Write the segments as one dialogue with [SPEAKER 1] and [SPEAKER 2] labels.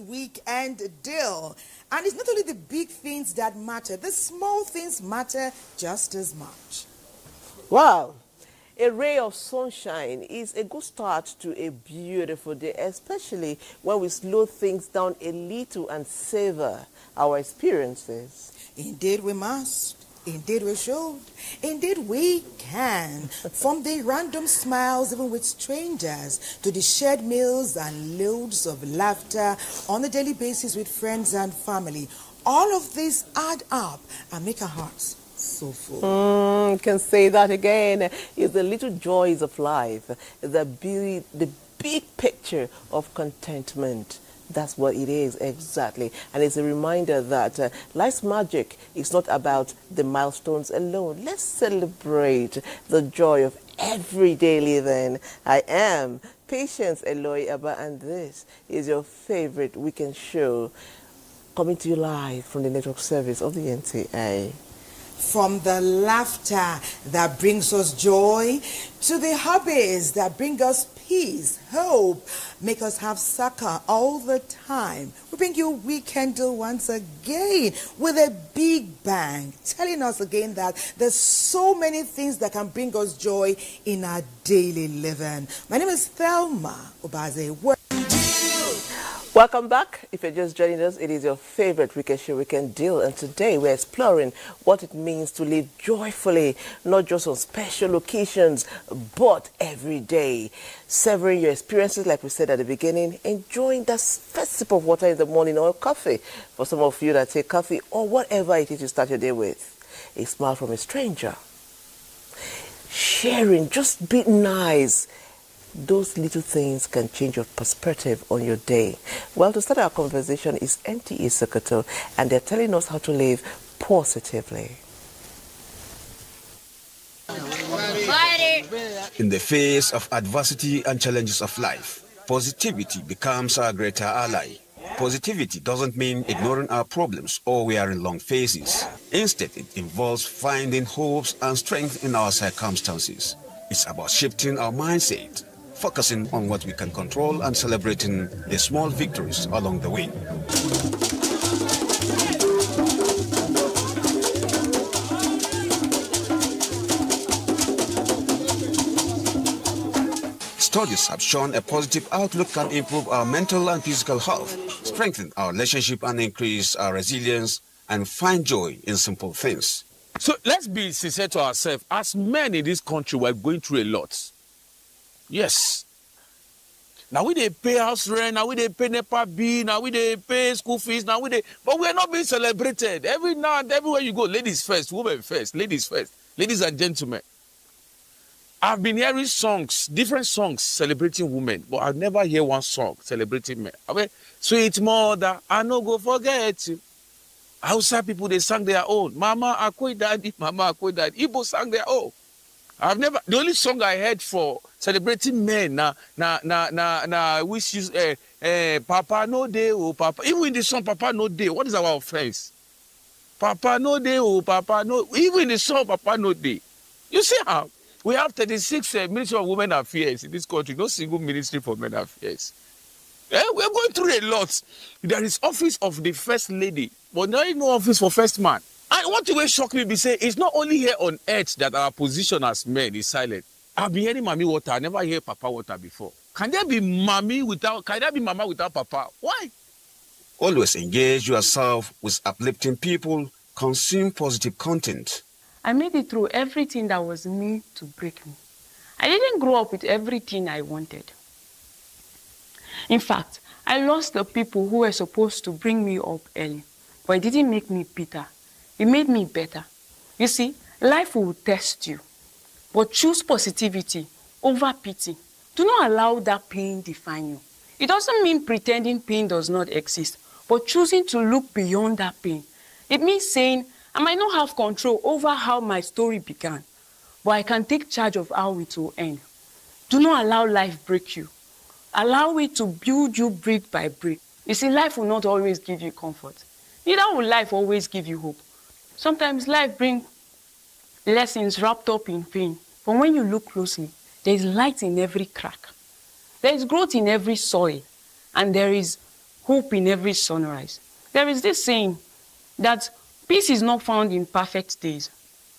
[SPEAKER 1] Weekend deal. And it's not only the big things that matter, the small things matter just as much.
[SPEAKER 2] Wow, a ray of sunshine is a good start to a beautiful day, especially when we slow things down a little and savor our experiences.
[SPEAKER 1] Indeed we must. Indeed we should. Indeed we can. From the random smiles even with strangers to the shared meals and loads of laughter on a daily basis with friends and family. All of these add up and make our hearts so full.
[SPEAKER 2] Can say that again. It's the little joys of life, the big picture of contentment. That's what it is, exactly. And it's a reminder that life's magic is not about the milestones alone. Let's celebrate the joy of everyday living. I am Patience Eloy Abba, and this is your favorite weekend show, coming to you live from the network service of the NTA.
[SPEAKER 1] From the laughter that brings us joy to the hobbies that bring us peace, hope, make us have succor all the time. We bring you Weekend Deal once again with a big bang, telling us again that there's so many things that can bring us joy in our daily living. My name is Thelma Obaze.
[SPEAKER 2] Welcome back. If you're just joining us, it is your favorite weekend show, Weekend Deal, and today we're exploring what it means to live joyfully, not just on special occasions, but every day. Savoring your experiences, like we said at the beginning, enjoying that first sip of water in the morning or coffee. For some of you that take coffee or whatever it is you start your day with, a smile from a stranger. Sharing, just be nice. Those little things can change your perspective on your day. Well, to start our conversation is NTA Sokoto, and they're telling us how to live positively.
[SPEAKER 3] In the face of adversity and challenges of life, positivity becomes our greater ally. Positivity doesn't mean ignoring our problems or wearing long faces. Instead, it involves finding hopes and strength in our circumstances. It's about shifting our mindset, focusing on what we can control and celebrating the small victories along the way. Studies have shown a positive outlook can improve our mental and physical health, strengthen our relationship and increase our resilience, and find joy in simple things.
[SPEAKER 4] So let's be sincere to ourselves. As men in this country, we're going through a lot. Yes. Now we they pay house rent, now we they pay NEPA bill, now we they pay school fees, but we're not being celebrated. Every now and everywhere you go, ladies first, women first, ladies and gentlemen. I've been hearing songs, different songs celebrating women, but I've never hear one song celebrating men. I mean, sweet mother, I no go forget you. Outside people, they sang their own. Mama, Akoi Daddy, Mama, Akoi Daddy. Igbo sang their own. The only song I heard for celebrating men, which is Papa no day, oh Papa. Even in the song Papa no day, what is our offense? Papa no day, oh Papa no. Even in the song Papa no day. You see how we have 36 Ministry of Women Affairs in this country, no single ministry for men affairs. We're going through a lot. There is office of the first lady, but there is no office for first man. And what will shock me be say it's not only here on earth that our position as men is silent. I've been hearing mommy water. I never heard papa water before. Can there be mama without papa? Why?
[SPEAKER 3] Always engage yourself with uplifting people. Consume positive content.
[SPEAKER 5] I made it through everything that was meant to break me. I didn't grow up with everything I wanted. In fact, I lost the people who were supposed to bring me up early, but it didn't make me bitter. It made me better. You see, life will test you, but choose positivity over pity. Do not allow that pain define you. It doesn't mean pretending pain does not exist, but choosing to look beyond that pain. It means saying, I might not have control over how my story began, but I can take charge of how it will end. Do not allow life break you. Allow it to build you brick by brick. You see, life will not always give you comfort. Neither will life always give you hope. Sometimes life brings lessons wrapped up in pain. But when you look closely, there is light in every crack. There is growth in every soil. And there is hope in every sunrise. There is this saying that peace is not found in perfect days,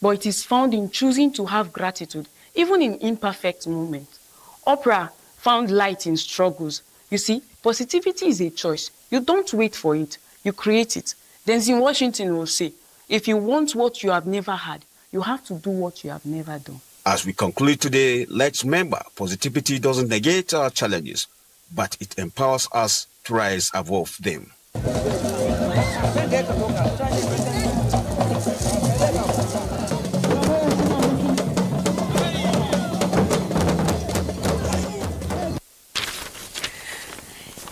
[SPEAKER 5] but it is found in choosing to have gratitude, even in imperfect moments. Oprah found light in struggles. You see, positivity is a choice. You don't wait for it. You create it. Denzel Washington will say, if you want what you have never had, you have to do what you have never done.
[SPEAKER 3] As we conclude today, let's remember positivity doesn't negate our challenges, but it empowers us to rise above them.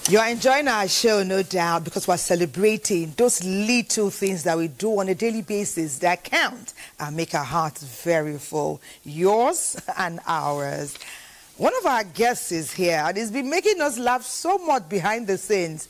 [SPEAKER 1] You're enjoying our show, no doubt, because we're celebrating those little things that we do on a daily basis that count and make our hearts very full. Yours and ours. One of our guests is here and he's been making us laugh so much behind the scenes.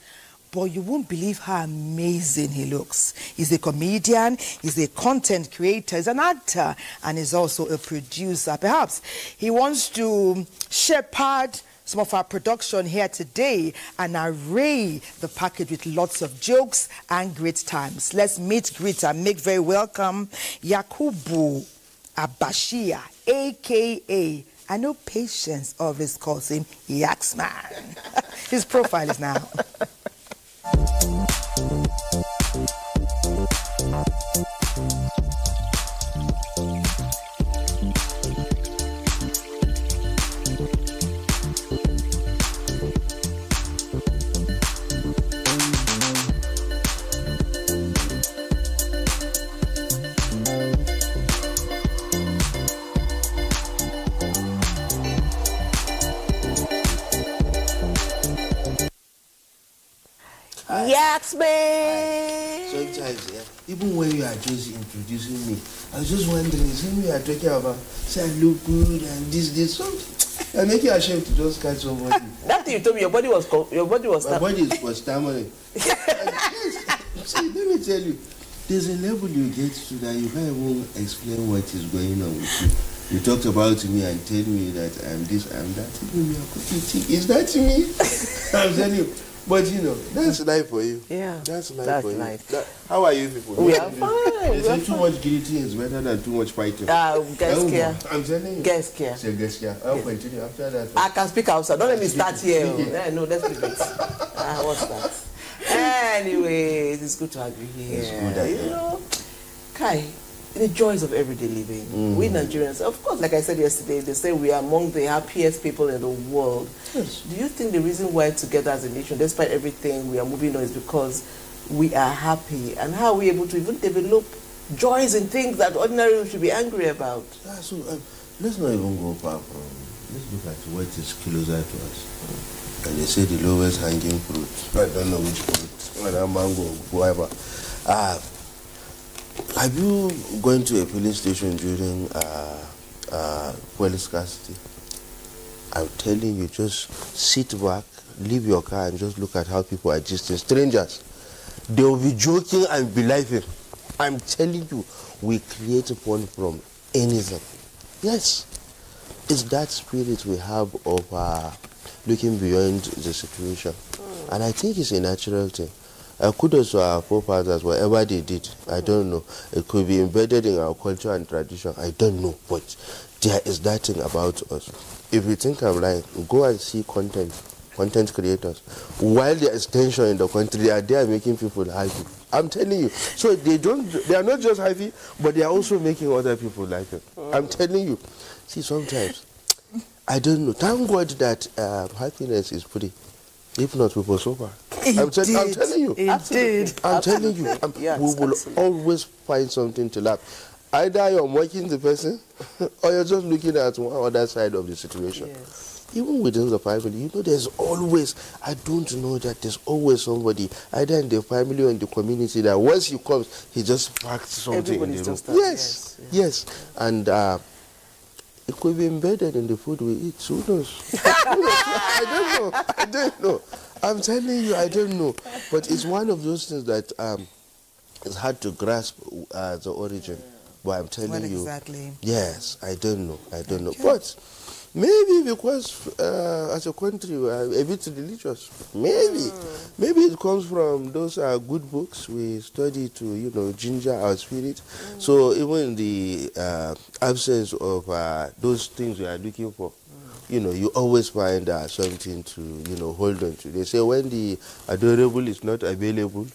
[SPEAKER 1] But you won't believe how amazing he looks. He's a comedian, he's a content creator, he's an actor, and he's also a producer. Perhaps he wants to shepherd some of our production here today and array the package with lots of jokes and great times. Let's meet, greet, and make very welcome Yakubu Abashia, a.k.a. I know Patience always calls him Yaxman. His profile is now.
[SPEAKER 2] Yaxman!
[SPEAKER 6] Sometimes, yeah, even when you are just introducing me, I was just wondering, see me are talking about, say I look good and this, something. I make you ashamed to just catch somebody.
[SPEAKER 2] That thing you told me, your body was
[SPEAKER 6] My body was stammering. See, let me tell you, there's a level you get to that you can't even explain what is going on with you. You talked about me and tell me that I'm this, I'm that. Is that me? I'm telling you. But you know, that's life for you.
[SPEAKER 2] Yeah.
[SPEAKER 6] That's life for
[SPEAKER 2] life.
[SPEAKER 6] you. How are you people?
[SPEAKER 2] We are fine.
[SPEAKER 6] They say too much greeting is better than too much fighting.
[SPEAKER 2] Guest care.
[SPEAKER 6] I'm telling you.
[SPEAKER 2] Guest care.
[SPEAKER 6] Say guest care. I'll continue after that.
[SPEAKER 2] I can speak outside. Don't let me start here. No, let's leave it. What's that? Anyways, it's good to have you here.
[SPEAKER 6] It's good,
[SPEAKER 2] you know, Kai, the joys of everyday living. We Nigerians, of course, like I said yesterday, they say we are among the happiest people in the world.
[SPEAKER 6] Yes.
[SPEAKER 2] Do you think the reason why together as a nation, despite everything we are moving on, is because we are happy? And how are we able to even develop joys in things that ordinarily we should be angry about?
[SPEAKER 6] So let's not even go far from. Let's look at what is closer to us. And they say the lowest hanging fruit. I don't know which fruit, whether mango or whatever. Have you gone to a police station during fuel scarcity? I'm telling you, just sit back, leave your car, and just look at how people are just strangers. They will be joking and be laughing. I'm telling you, we create fun from anything. Yes, it's that spirit we have of looking beyond the situation, and I think it's a natural thing. Kudos to our forefathers, whatever they did, I don't know. It could be embedded in our culture and tradition, I don't know. But there is that thing about us. If you think I'm lying, go and see content creators. While there is tension in the country, they are there making people happy. I'm telling you. So they are not just happy, but they are also making other people like it. I'm telling you. See, sometimes, I don't know. Thank God that happiness is free. If not, we will suffer. I'm telling you.
[SPEAKER 1] Indeed.
[SPEAKER 6] I'm telling you. We will always find something to laugh. Either you're mocking the person or you're just looking at one other side of the situation.
[SPEAKER 2] Yes.
[SPEAKER 6] Even within the family, you know, there's always, I don't know that there's always somebody, either in the family or in the community, that once he comes, he just packs something in the room. Yes. And it could be embedded in the food we eat. Who knows? I don't know. I'm telling you, I don't know. But it's one of those things that it's hard to grasp the origin. But I'm telling you,
[SPEAKER 1] exactly?
[SPEAKER 6] Yes, I don't know. Okay. But maybe because as a country we are a bit religious. Maybe it comes from those good books we study to, you know, ginger our spirit. So even in the absence of those things we are looking for, you know, you always find something to, you know, hold on to. They say when the adorable is not available,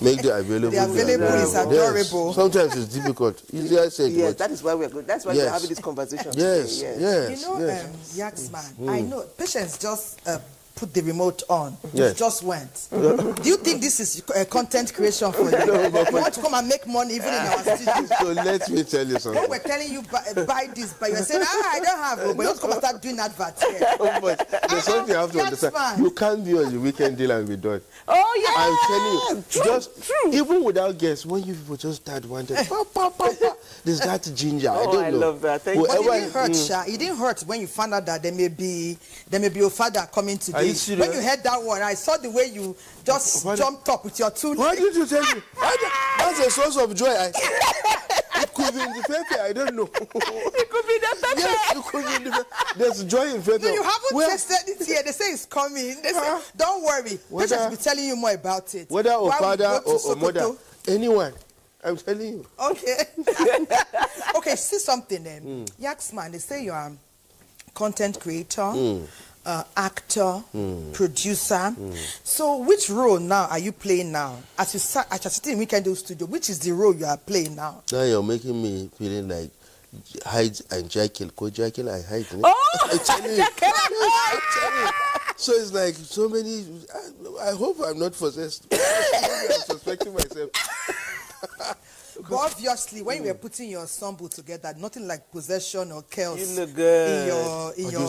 [SPEAKER 6] make the available.
[SPEAKER 1] The available is adorable.
[SPEAKER 6] Yes. Sometimes it's difficult. Easier said.
[SPEAKER 2] Yes, that is why we are good. That's why we're having this conversation.
[SPEAKER 6] Yes,
[SPEAKER 2] today.
[SPEAKER 6] Yes.
[SPEAKER 1] You know, Yaxman, I know Patience just put the remote on. It just went. Do you think this is content creation for you? You want to come and make money even in our studio?
[SPEAKER 6] So let me tell you something.
[SPEAKER 1] When we're telling you buy this, but you're saying, I don't have, but you don't come and start doing adverts here.
[SPEAKER 6] But there's something you have to understand. You can't be on the weekend deal and be done.
[SPEAKER 2] Oh, yeah.
[SPEAKER 6] I'm telling you, even without guests, when you people just start wanting, there's that ginger. I don't know.
[SPEAKER 2] I love that. Thank you.
[SPEAKER 1] But it didn't hurt, Sha. It didn't hurt when you found out that there may be your father coming today. When you heard that one, I saw the way you just jumped up with your two legs.
[SPEAKER 6] Why did you tell me? That's a source of joy. It could be in the pepper. I don't know.
[SPEAKER 2] It could be the pepper.
[SPEAKER 6] Yes, it could be in the pepper. There's joy in pepper.
[SPEAKER 1] No, you haven't tested it yet. They say it's coming. They say, don't worry. Patience will be telling you more about it.
[SPEAKER 6] Whether or father or mother, anyone. I'm telling you.
[SPEAKER 1] Okay. Okay, see something then. Yaxman, they say you're a content creator, actor, producer. So which role now are you playing now? As you sit in Weekend Studio, which is the role you are playing now?
[SPEAKER 6] Now you're making me feeling like Hyde and Jekyll. Jekyll and Hyde.
[SPEAKER 2] Oh!
[SPEAKER 6] I'm telling you. So it's like so many. I hope I'm not possessed. I'm suspecting myself.
[SPEAKER 1] But obviously, when you were putting your ensemble together, nothing like possession or chaos.
[SPEAKER 2] You look good.
[SPEAKER 1] In your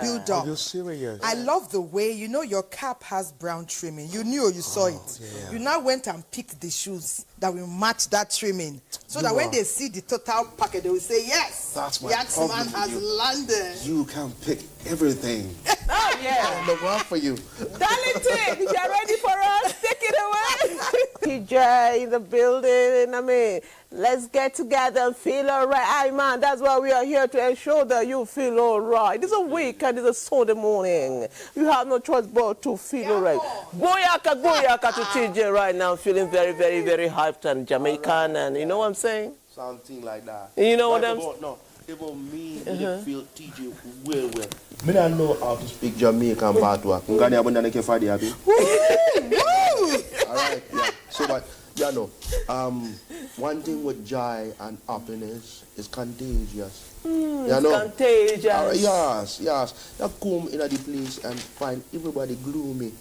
[SPEAKER 1] build-up.
[SPEAKER 6] Are you serious?
[SPEAKER 1] I love the way, you know, your cap has brown trimming. You knew, you saw it.
[SPEAKER 6] Yeah.
[SPEAKER 1] You now went and picked the shoes that will match that trimming. So that when they see the total package, they will say, yes,
[SPEAKER 6] that's my
[SPEAKER 1] Yaxman has landed.
[SPEAKER 6] You can pick everything.
[SPEAKER 2] Oh, yeah.
[SPEAKER 6] I'm the one for you.
[SPEAKER 2] Darlington, if you're ready for us, take it away. TJ in the building. I mean, let's get together and feel all right. Aye, man, that's why we are here to ensure that you feel all right. It's a weekend, it's a Sunday morning. You have no choice but to feel all right. Boyaka to TJ right now, feeling very, very, very hyped and Jamaican, and you know what I'm saying?
[SPEAKER 6] Something like that.
[SPEAKER 2] You know what I'm saying?
[SPEAKER 6] No, even me, they feel TJ well. Me don't know how to speak Jamaican patois. All right, yeah. So, but you know, one thing with joy and happiness is contagious. You know?
[SPEAKER 2] Contagious.
[SPEAKER 6] Yes. You come in the place and find everybody gloomy.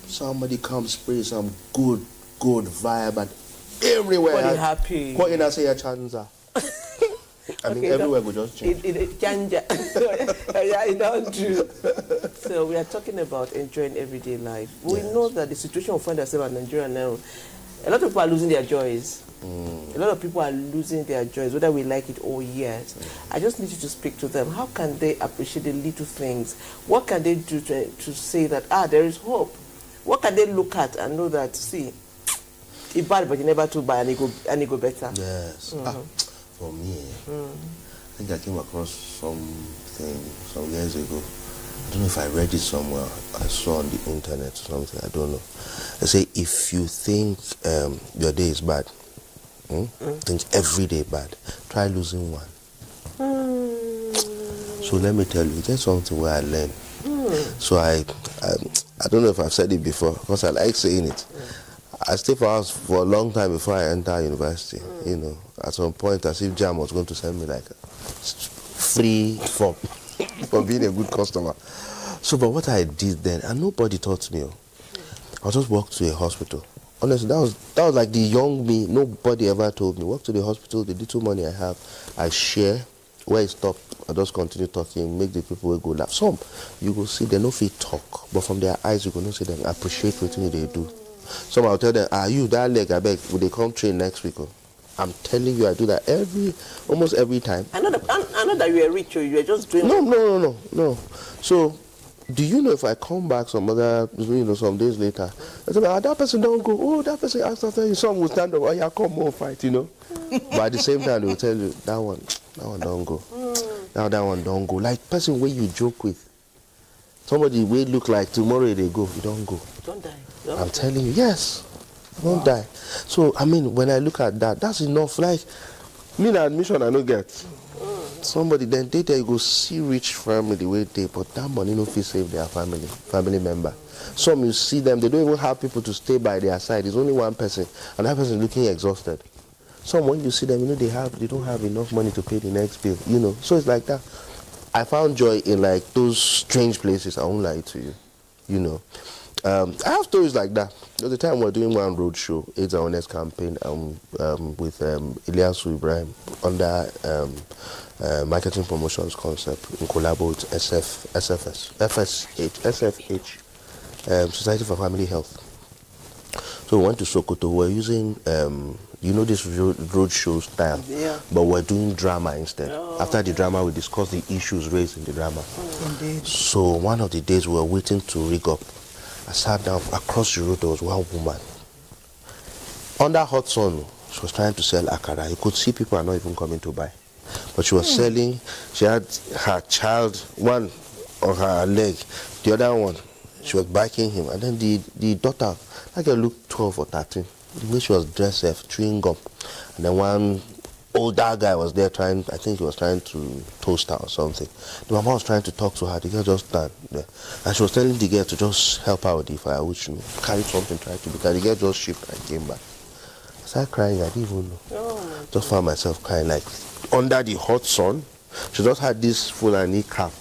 [SPEAKER 6] Somebody comes spray some good vibe and everywhere.
[SPEAKER 2] Everybody happy.
[SPEAKER 6] What in I say a chanza? I mean, everywhere we just change.
[SPEAKER 2] Yeah, it don't do. So we are talking about enjoying everyday life. We know that the situation we find ourselves in Nigeria now, a lot of people are losing their joys. A lot of people are losing their joys, whether we like it or yes. I just need you to speak to them. How can they appreciate the little things? What can they do to say that, there is hope? What can they look at and know that, see, it's bad, but you never too bad and it go better?
[SPEAKER 6] Yes. For me, I think I came across something some years ago. I don't know if I read it somewhere. I saw on the internet or something. I don't know. They say if you think your day is bad, think every day bad, try losing one. So let me tell you, there's something where I learned. So I don't know if I've said it before, because I like saying it. I stayed for house for a long time before I entered university. You know, at some point, as if Jam was going to send me like a free form for being a good customer. So, but what I did then, and nobody taught me. I just walked to a hospital. Honestly, that was like the young me. Nobody ever told me. Walk to the hospital, the little money I have, I share. Where it stop, I just continue talking, make the people go laugh. Some, you go see, they no fit talk, but from their eyes, you go no see them appreciate what they do. Some, I'll tell them, you, that leg, I beg, will they come train next week? I'm telling you, I do that almost every time.
[SPEAKER 2] I know that you are rich, or you are just doing...
[SPEAKER 6] No. So, do you know if I come back some days later, I say, that person don't go, oh, that person asked after you, some will stand up, oh, yeah, come more fight, But at the same time, they will tell you, that one don't go. Now that one don't go. Like person where you joke with. Somebody will look like tomorrow they go, you don't go.
[SPEAKER 2] Don't die.
[SPEAKER 6] I'm telling you, yes. Don't die. So, I mean, when I look at that, that's enough. Like, me, the admission I don't get. Somebody, then they go see rich family where they, but that money no fit save their family member. Some you see them, they don't even have people to stay by their side. It's only one person, and that person is looking exhausted. Some, when you see them, they don't have enough money to pay the next bill, So it's like that. I found joy in like those strange places. I won't lie to you, I have stories like that. There was a time we were doing one road show, AIDS Awareness campaign, with Ilyasu Ibrahim under marketing promotions concept in collabo with SFH, Society for Family Health. So we went to Sokoto. We're using this road show style, but we're doing drama instead. After the drama, we discuss the issues raised in the drama.
[SPEAKER 1] Indeed.
[SPEAKER 6] So one of the days we were waiting to rig up, I sat down. Across the road there was one woman. Under hot sun, she was trying to sell akara. You could see people are not even coming to buy. But she was selling. She had her child, one on her leg, the other one, she was biking him. And then the daughter, that girl looked 12 or 13. The way she was dressed, chewing gum. And then one older guy was there I think he was trying to toast her or something. The mama was trying to talk to her. The girl just stand there. And she was telling the girl to just help her with the firewood, carry something, try to, because the girl just shipped and came back. I started crying, I didn't even know. Just found myself crying, like, under the hot sun. She just had this Fulani cap,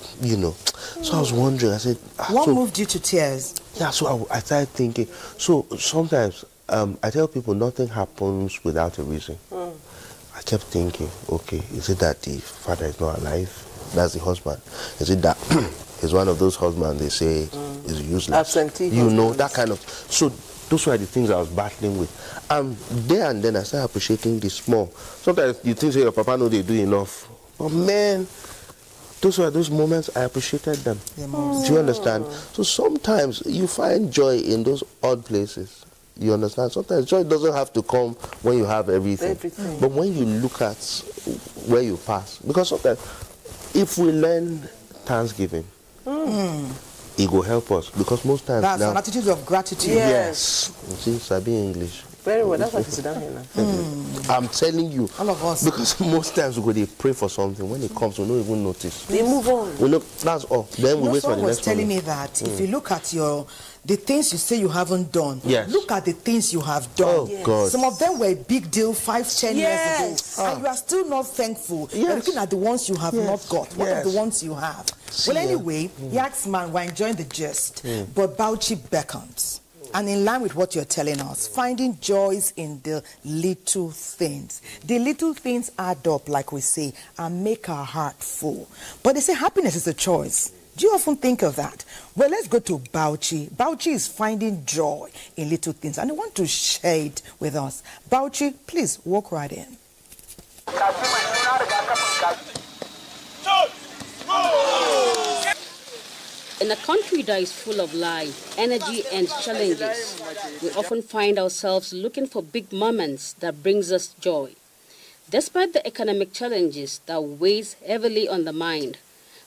[SPEAKER 6] So I was wondering, I said...
[SPEAKER 1] What moved you to tears?
[SPEAKER 6] Yeah, so I started thinking. So sometimes, I tell people nothing happens without a reason. I kept thinking, okay, is it that the father is not alive? That's the husband. Is it that he's one of those husbands they say is useless?
[SPEAKER 2] Absentee.
[SPEAKER 6] That kind of... So those were the things I was battling with. There and then I started appreciating the small. Sometimes you think, say, your papa know they do enough. But man, those were those moments I appreciated them. Do you understand? So sometimes you find joy in those odd places. You understand? Sometimes joy doesn't have to come when you have everything. But when you look at where you pass. Because sometimes, if we learn Thanksgiving, it will help us. Because most times
[SPEAKER 1] that's
[SPEAKER 6] now,
[SPEAKER 1] an attitude of gratitude.
[SPEAKER 2] Yes.
[SPEAKER 6] You see, Sabi English.
[SPEAKER 2] Very well. That's why you sit down here now.
[SPEAKER 6] I'm telling you.
[SPEAKER 1] All of us.
[SPEAKER 6] Because most times we go, they pray for something. When it comes, we don't even notice.
[SPEAKER 2] They move on.
[SPEAKER 6] We know, that's all. Then we wait for the next one.
[SPEAKER 1] Someone was telling me that if you look at the things you say you haven't done, look at the things you have done.
[SPEAKER 6] Oh, God.
[SPEAKER 1] Some of them were a big deal 5-10 years ago. And you are still not thankful. You're looking at the ones you have not got. What are the ones you have? Well, anyway, Yaxman, we're enjoying the gist. But Bauchi beckons. And in line with what you're telling us, finding joys in the little things. The little things add up, like we say, and make our heart full. But they say happiness is a choice. Do you often think of that? Well, let's go to Bauchi. Bauchi is finding joy in little things, and I want to share it with us. Bauchi, please walk right in.
[SPEAKER 7] In a country that is full of life, energy and challenges, we often find ourselves looking for big moments that brings us joy. Despite the economic challenges that weighs heavily on the mind,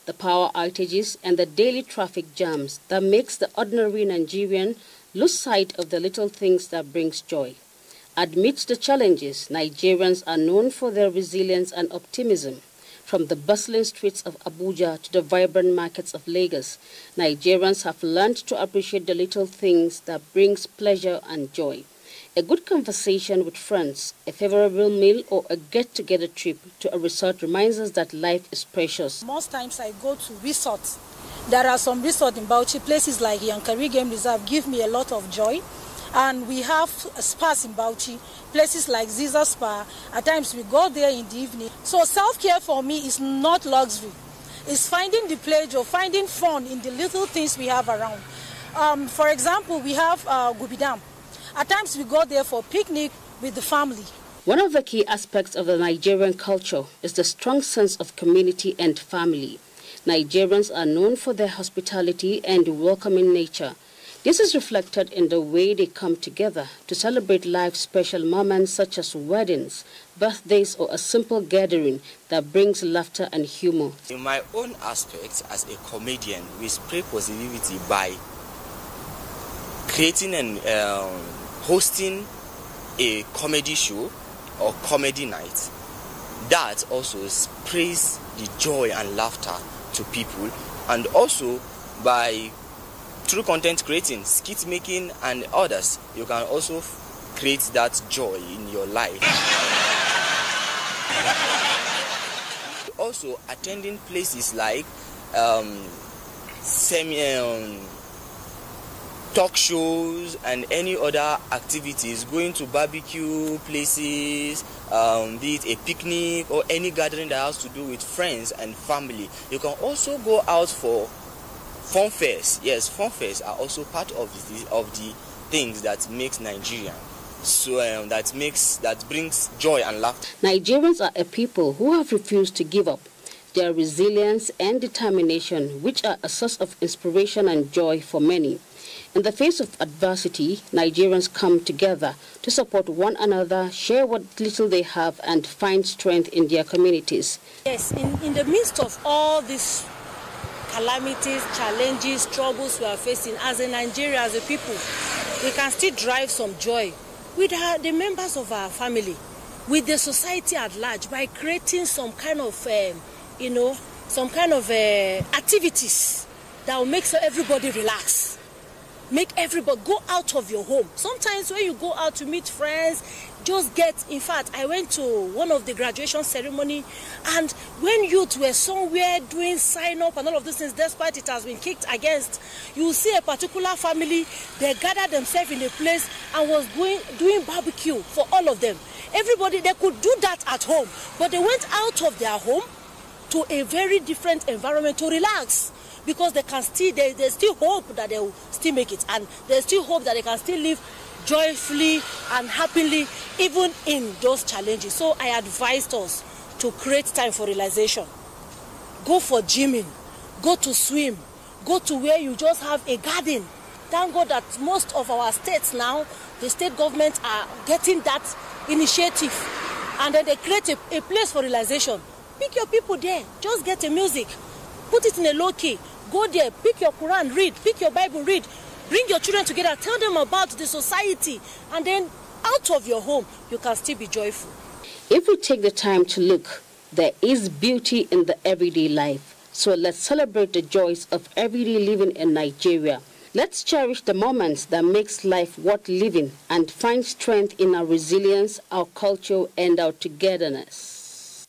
[SPEAKER 7] the power outages and the daily traffic jams that makes the ordinary Nigerian lose sight of the little things that brings joy. Amidst the challenges, Nigerians are known for their resilience and optimism. From the bustling streets of Abuja to the vibrant markets of Lagos, Nigerians have learned to appreciate the little things that brings pleasure and joy. A good conversation with friends, a favorable meal, or a get-together trip to a resort reminds us that life is precious.
[SPEAKER 8] Most times I go to resorts. There are some resorts in Bauchi, places like Yankari Game Reserve give me a lot of joy. And we have spas in Bauchi, places like Ziza Spa. At times we go there in the evening. So self-care for me is not luxury. It's finding the pleasure, finding fun in the little things we have around. For example, we have Gubidam. At times we go there for picnic with the family.
[SPEAKER 7] One of the key aspects of the Nigerian culture is the strong sense of community and family. Nigerians are known for their hospitality and welcoming nature. This is reflected in the way they come together to celebrate life's special moments such as weddings, birthdays, or a simple gathering that brings laughter and humor.
[SPEAKER 9] In my own aspect as a comedian, we spread positivity by creating and hosting a comedy show or comedy night that also spreads the joy and laughter to people, and also by through content creating, skit making and others, you can also create that joy in your life. Also attending places like talk shows and any other activities, going to barbecue places, be it a picnic or any gathering that has to do with friends and family. You can also go out for fun fairs. Yes, fun fairs are also part of the things that makes Nigerian. So that brings joy and laughter.
[SPEAKER 7] Nigerians are a people who have refused to give up. Their resilience and determination, which are a source of inspiration and joy for many. In the face of adversity, Nigerians come together to support one another, share what little they have, and find strength in their communities.
[SPEAKER 8] Yes, in the midst of all these calamities, challenges, troubles we are facing as a Nigeria, as a people, we can still drive some joy with the members of our family, with the society at large, by creating some kind of, activities that will make everybody relax. Make everybody go out of your home. Sometimes when you go out to meet friends, in fact, I went to one of the graduation ceremony, and when youth were somewhere doing sign up and all of these things, despite it has been kicked against, you will see a particular family, they gathered themselves in a place and was doing barbecue for all of them. Everybody, they could do that at home, but they went out of their home to a very different environment to relax. Because they can still, there's still hope that they will still make it, and there's still hope that they can still live joyfully and happily even in those challenges. So I advised us to create time for relaxation. Go for gymming, go to swim, go to where you just have a garden. Thank God that most of our states now, the state governments are getting that initiative, and then they create a place for relaxation. Pick your people there, just get a music, put it in a low key. Go there, pick your Quran, read, pick your Bible, read. Bring your children together, tell them about the society, and then out of your home, you can still be joyful.
[SPEAKER 7] If we take the time to look, there is beauty in the everyday life. So let's celebrate the joys of everyday living in Nigeria. Let's cherish the moments that makes life worth living and find strength in our resilience, our culture, and our togetherness.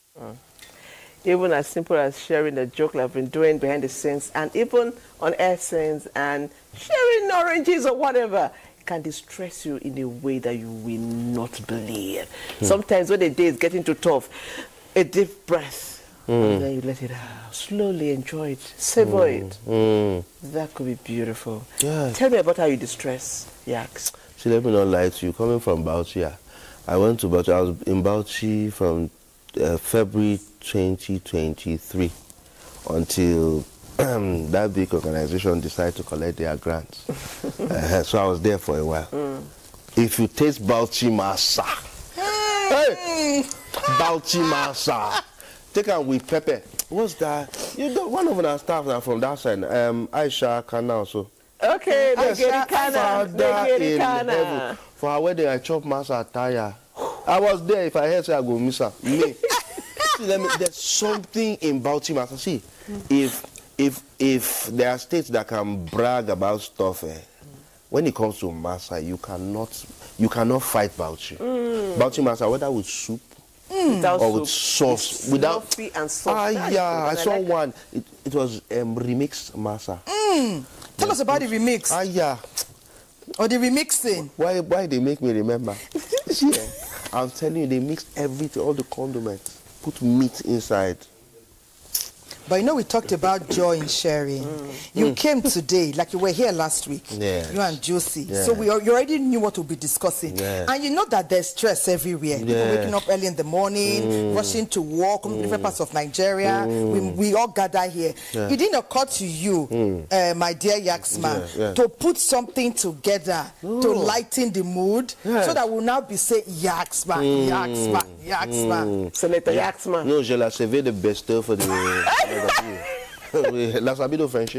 [SPEAKER 2] Even as simple as sharing a joke like I've been doing behind the scenes, and even on air scenes, and sharing oranges or whatever, can distress you in a way that you will not believe. Sometimes when the day is getting too tough, a deep breath, and then you let it out. Slowly enjoy it, savor it. That could be beautiful.
[SPEAKER 6] Yeah.
[SPEAKER 2] Tell me about how you distress yaks.
[SPEAKER 6] See, let me not lie to you. Coming from Bauchi, I went to Bauchi. I was in Bauchi from February 2023 until that big organization decided to collect their grants. So I was there for a while. If you taste Bauchi masa, hey, Bauchi masa, take it with pepper. What's that? You know, one of our staff now from that side, Aisha Kana also.
[SPEAKER 2] Okay,
[SPEAKER 6] Aisha, Father in heaven. For our wedding, I chopped masa tire. I was there. If I heard say I go miss her. Me. There's something in Bauchi masa. See, if there are states that can brag about stuff, when it comes to masa, you cannot fight Bauchi. Bauchi masa, whether with soup or with sauce, without
[SPEAKER 2] and sauce.
[SPEAKER 6] Yeah, I saw one. It was remixed masa.
[SPEAKER 1] Tell us about the remix.
[SPEAKER 6] Yeah.
[SPEAKER 1] Or the remixing.
[SPEAKER 6] Why they make me remember? Yeah. I'm telling you, they mixed everything, all the condiments, put meat inside.
[SPEAKER 1] But you know, we talked about joy in sharing. You came today, like you were here last week.
[SPEAKER 6] Yes.
[SPEAKER 1] You and Josie.
[SPEAKER 6] Yes.
[SPEAKER 1] So you already knew what we'll be discussing.
[SPEAKER 6] Yes.
[SPEAKER 1] And you know that there's stress everywhere. People waking up early in the morning, rushing to work, coming from different parts of Nigeria. We all gather here.
[SPEAKER 6] Yeah.
[SPEAKER 1] It didn't occur to you, my dear Yaxman, to put something together to lighten the mood, so that we'll now be saying Yaxman, Yaxman, Yaxman.
[SPEAKER 2] Senator Yaxman.
[SPEAKER 6] Non, je la savais de best for the... La sabido French.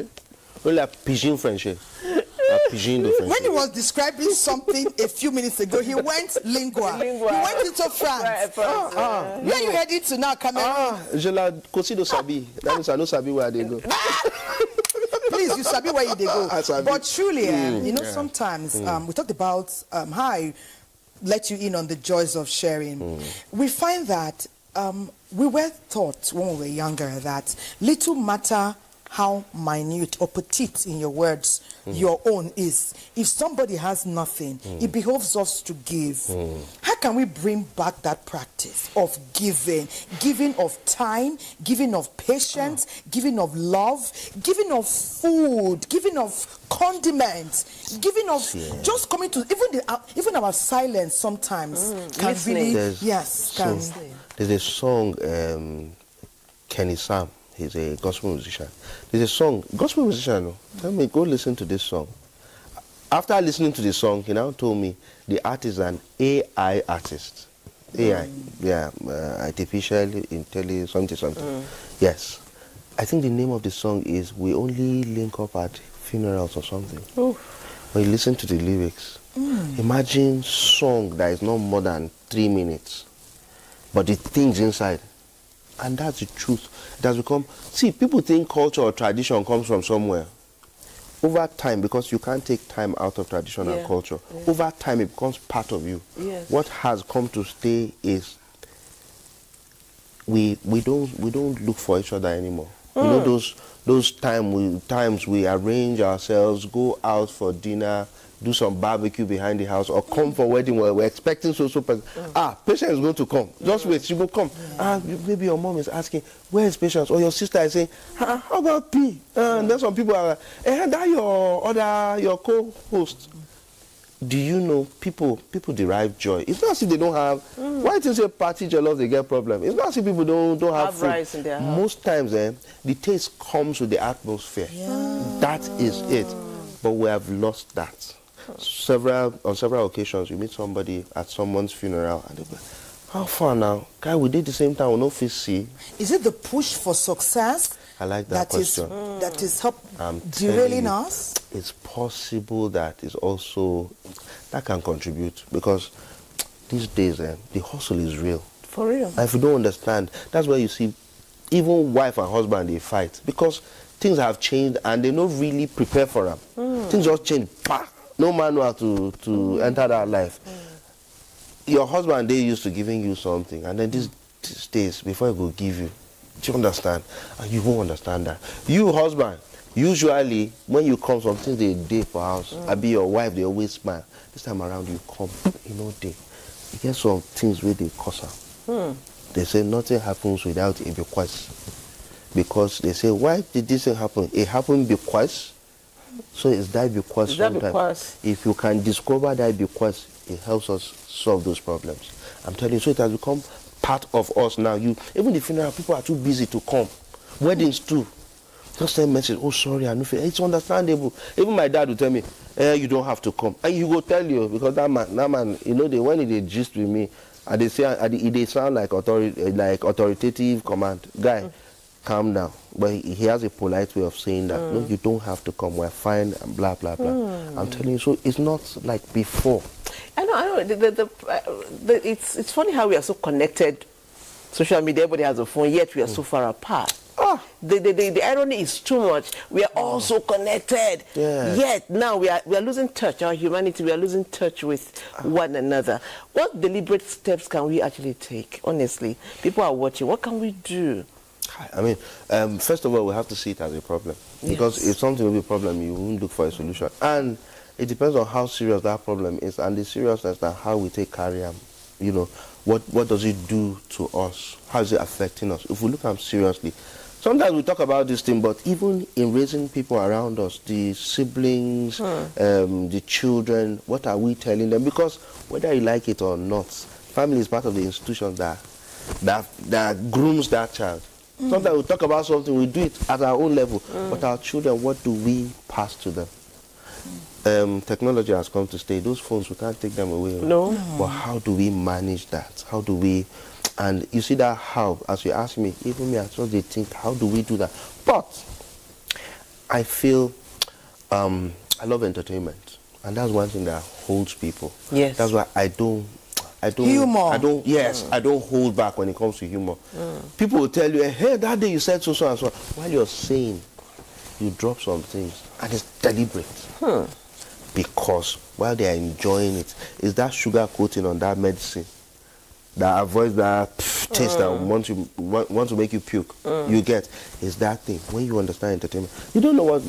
[SPEAKER 6] La pigeon French. La pigeon de French.
[SPEAKER 1] When he was describing something a few minutes ago, he went lingua. He went into France. Where are you heading to now, Cameroon?
[SPEAKER 6] Je la kosi do sabi. That means I know sabi where they go.
[SPEAKER 1] Please, you sabi where they go. But truly, you know, sometimes we talked about how I let you in on the joys of sharing. We find that we were taught when we were younger that little matter how minute or petite, in your words, your own is. If somebody has nothing, it behoves us to give. How can we bring back that practice of giving? Giving of time, giving of patience, giving of love, giving of food, giving of condiments, giving of just coming to, even our silence sometimes can really,
[SPEAKER 6] There's a song, Kenny Sam. He's a gospel musician. There's a song, gospel musician, tell me, go listen to this song. After listening to the song, he now told me the artist is an AI artist. AI, artificial intelligence, something. Yes. I think the name of the song is We Only Link Up at Funerals or something. When you listen to the lyrics, imagine song that is not more than 3 minutes, but the things inside. And that's the truth. It has become... See, people think culture or tradition comes from somewhere. Over time, because you can't take time out of tradition and culture, over time it becomes part of you. What has come to stay is we don't look for each other anymore. You know those times we arrange ourselves, go out for dinner, do some barbecue behind the house, or come for wedding where we're expecting so person. Patient is going to come. Just wait, she will come. Maybe your mom is asking, where is Patience? Or your sister is saying, how about P? And then some people are like, that your co-host. Do you know people derive joy? It's not as if they don't have. Why it is a party jealous they get problem? It's not as if people don't have food.
[SPEAKER 2] Rice in their house.
[SPEAKER 6] Most times, the taste comes with the atmosphere. That is it. But we have lost that. On several occasions, you meet somebody at someone's funeral and they'll be, how far now? Guy, we did the same time, we no fit see.
[SPEAKER 1] Is it the push for success?
[SPEAKER 6] I like that question.
[SPEAKER 1] That is derailing us?
[SPEAKER 6] It's possible that is also, that can contribute, because these days, the hustle is real.
[SPEAKER 2] For real.
[SPEAKER 6] And if you don't understand, that's where you see even wife and husband, they fight, because things have changed and they don't really prepare for them. Things just change. No manual to enter that life. Your husband, they used to giving you something, and then these days, before he will give you, do you understand? And you won't understand that. You, husband, usually, when you come, some things they day for house. I be your wife, they always smile. This time around, you come, day. You get some things where they cause them. They say nothing happens without a bequest. Because they say, why did this thing happen? It happened because. So it's that bequest sometimes. If you can discover that bequest, it helps us solve those problems. I'm telling you, so it has become part of us now. Even the funeral, people are too busy to come. Weddings too. Just send message, oh sorry, I know. It's understandable. Even my dad will tell me, you don't have to come. And he will tell you, because that man, when he gist with me, and they say, they sound like authoritative command. Guy, calm down. But he has a polite way of saying that, no, you don't have to come, we're fine, and blah, blah, blah. I'm telling you, so it's not like before.
[SPEAKER 2] I know. It's funny how we are so connected. Social media, everybody has a phone, yet we are so far apart. The irony is too much. We are all so connected, yet now we are losing touch. Our humanity, we are losing touch with one another. What deliberate steps can we actually take? Honestly, people are watching. What can we do?
[SPEAKER 6] I mean, first of all, we have to see it as a problem. Because if something will be a problem, you won't look for a solution. And It depends on how serious that problem is and the seriousness and how we take carry them. You know, what does it do to us? How is it affecting us? If we look at them seriously, sometimes we talk about this thing, but even in raising people around us, the siblings, the children, what are we telling them? Because whether you like it or not, family is part of the institution that grooms that child. Sometimes we talk about something, we do it at our own level, but our children, what do we pass to them? Technology has come to stay. Those phones, we can't take them away.
[SPEAKER 2] No.
[SPEAKER 6] But how do we manage that? How do we... And you see that how, as you ask me, even me, I just they think, how do we do that? But I feel I love entertainment. And that's one thing that holds people.
[SPEAKER 2] Yes.
[SPEAKER 6] That's why I don't
[SPEAKER 1] humor.
[SPEAKER 6] I don't hold back when it comes to humor. People will tell you, hey, that day you said so and so. While you're saying, you drop some things and it's deliberate. Because while they are enjoying it, is that sugar coating on that medicine that avoids that taste that want to make you puke. You get, is that thing. When you understand entertainment, you don't know what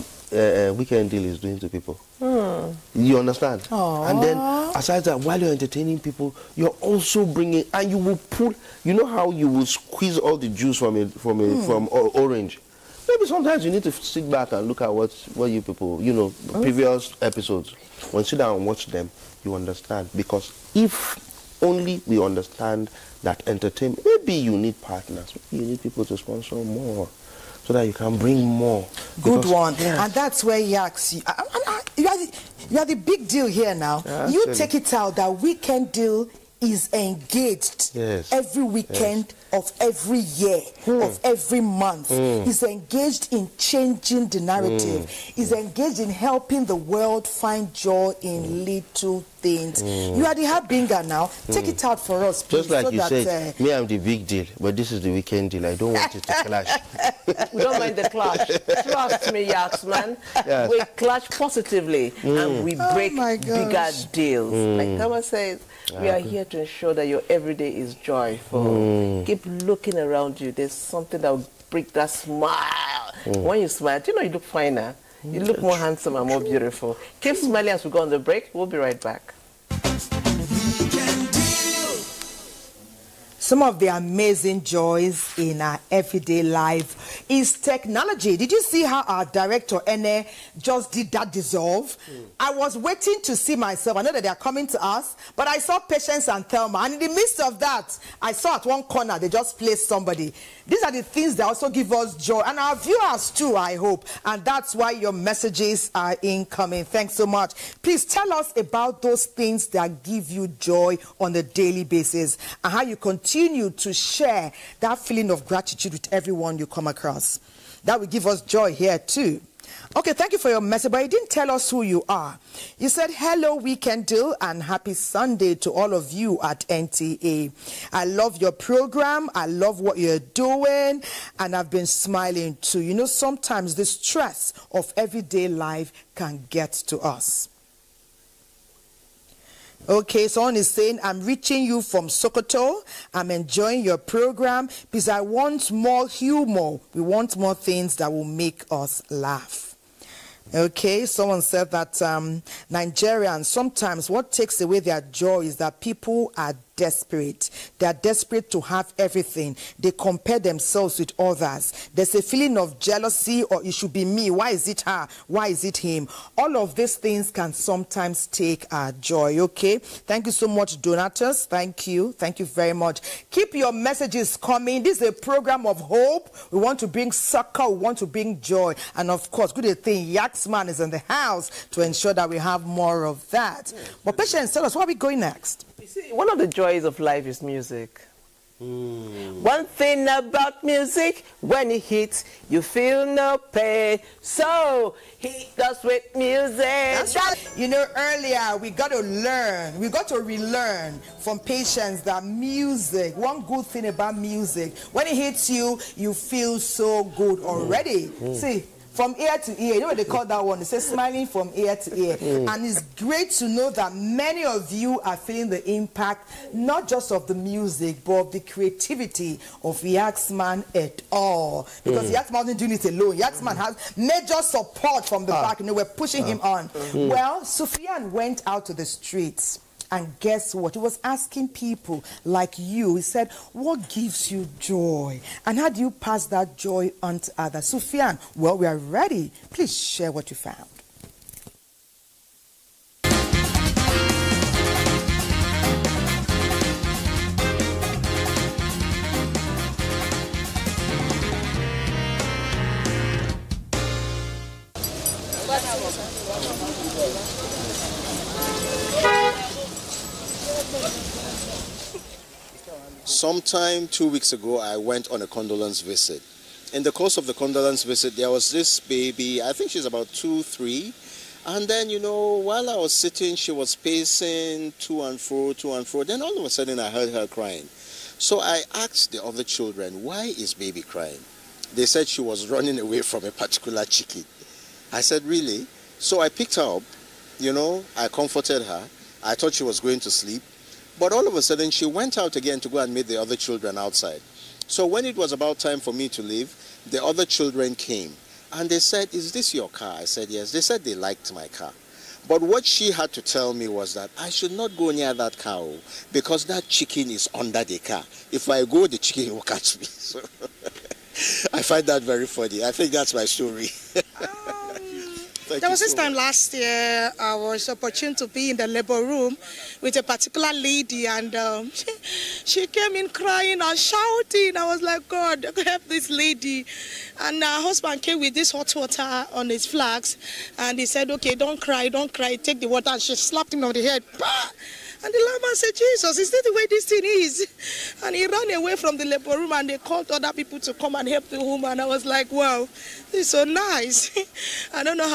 [SPEAKER 6] Weekend Deal is doing to people. You understand?
[SPEAKER 1] Aww.
[SPEAKER 6] And then, aside that, while you're entertaining people, you're also bringing, and you will pull, you know how you will squeeze all the juice from orange? Maybe sometimes you need to sit back and look at what you people, you know, previous episodes. When you sit down and watch them, you understand. Because if only we understand that entertainment, maybe you need partners, maybe you need people to sponsor more so that you can bring more.
[SPEAKER 1] Good one. Yes. And that's where Yaks, you are the big deal here now. You take it out that Weekend Deal is engaged every weekend of every year, of every month. Is engaged in changing the narrative. Is engaged in helping the world find joy in little things. You are the harbinger now. Take it out for us, please.
[SPEAKER 6] Just like you said, me, I'm the big deal, but this is the Weekend Deal. I don't want it to clash.
[SPEAKER 2] We don't mind the clash. Trust me, Yaks, man. Yes. We clash positively and we break bigger deals. Like Kama says, we are here to ensure that your everyday is joyful. Keep looking around you. There's something that will bring that smile. When you smile, do you know you look finer? You look more handsome and more beautiful. Keep smiling as we go on the break. We'll be right back.
[SPEAKER 1] Some of the amazing joys in our everyday life is technology. Did you see how our director, NTA, just did that dissolve? I was waiting to see myself. I know that they are coming to us, but I saw Patience and Thelma. And in the midst of that, I saw at one corner, they just placed somebody. These are the things that also give us joy. And our viewers too, I hope. And that's why your messages are incoming. Thanks so much. Please tell us about those things that give you joy on a daily basis and how you continue to share that feeling of gratitude with everyone you come across. That will give us joy here too. Okay, thank you for your message, but you didn't tell us who you are. You said, hello, Weekend Deal, and happy Sunday to all of you at NTA. I love your program. I love what you're doing, and I've been smiling too. You know, sometimes the stress of everyday life can get to us. Okay, someone is saying, I'm reaching you from Sokoto. I'm enjoying your program because I want more humor. We want more things that will make us laugh. Okay, someone said that Nigerians, sometimes what takes away their joy is that people are desperate. They are desperate to have everything. They compare themselves with others. There's a feeling of jealousy, or it should be me. Why is it her? Why is it him? All of these things can sometimes take our joy. Okay, thank you so much, Donatus. Thank you very much. Keep your messages coming. This is a program of hope. We want to bring succor, we want to bring joy, and of course, good thing Yaxman is in the house to ensure that we have more of that. But Patience, tell us, where are we going next?
[SPEAKER 2] You see, one of the joys of life is music. One thing about music, when it hits, you feel no pain. So, hit us with music.
[SPEAKER 1] That's right. You know, earlier, we got to relearn from Patience that music, one good thing about music, when it hits you, you feel so good already. See, from ear to ear. You know what they call that one? They say smiling from ear to ear. And it's great to know that many of you are feeling the impact, not just of the music, but of the creativity of Yaxman et al. Because Yaxman isn't doing it alone. Yaxman has major support from the back. You know, we're pushing him on. Well, Sufyan went out to the streets. And guess what? He was asking people like you. He said, what gives you joy? And how do you pass that joy on to others? Sufyan, well, we are ready. Please share what you found.
[SPEAKER 10] Sometime 2 weeks ago, I went on a condolence visit. In the course of the condolence visit, there was this baby, I think she's about 2, 3. And then, you know, while I was sitting, she was pacing to and fro, to and fro. Then all of a sudden, I heard her crying. So I asked the other children, why is baby crying? They said she was running away from a particular chicken. I said, really? So I picked her up, you know, I comforted her. I thought she was going to sleep. But all of a sudden, she went out again to go and meet the other children outside. So when it was about time for me to leave, the other children came. And they said, is this your car? I said, yes. They said they liked my car. But what she had to tell me was that I should not go near that car because that chicken is under the car. If I go, the chicken will catch me. So I find that very funny. I think that's my story.
[SPEAKER 11] There was this time last year, I was opportune to be in the labor room with a particular lady, and she came in crying and shouting. I was like, God, help this lady. And her husband came with this hot water on his flask, and he said, okay, don't cry, take the water. And she slapped him on the head. Bah! And the lama said, Jesus, is this the way this thing is? And he ran away from the labor room, and they called other people to come and help the woman. I was like, wow, this is so nice. I don't know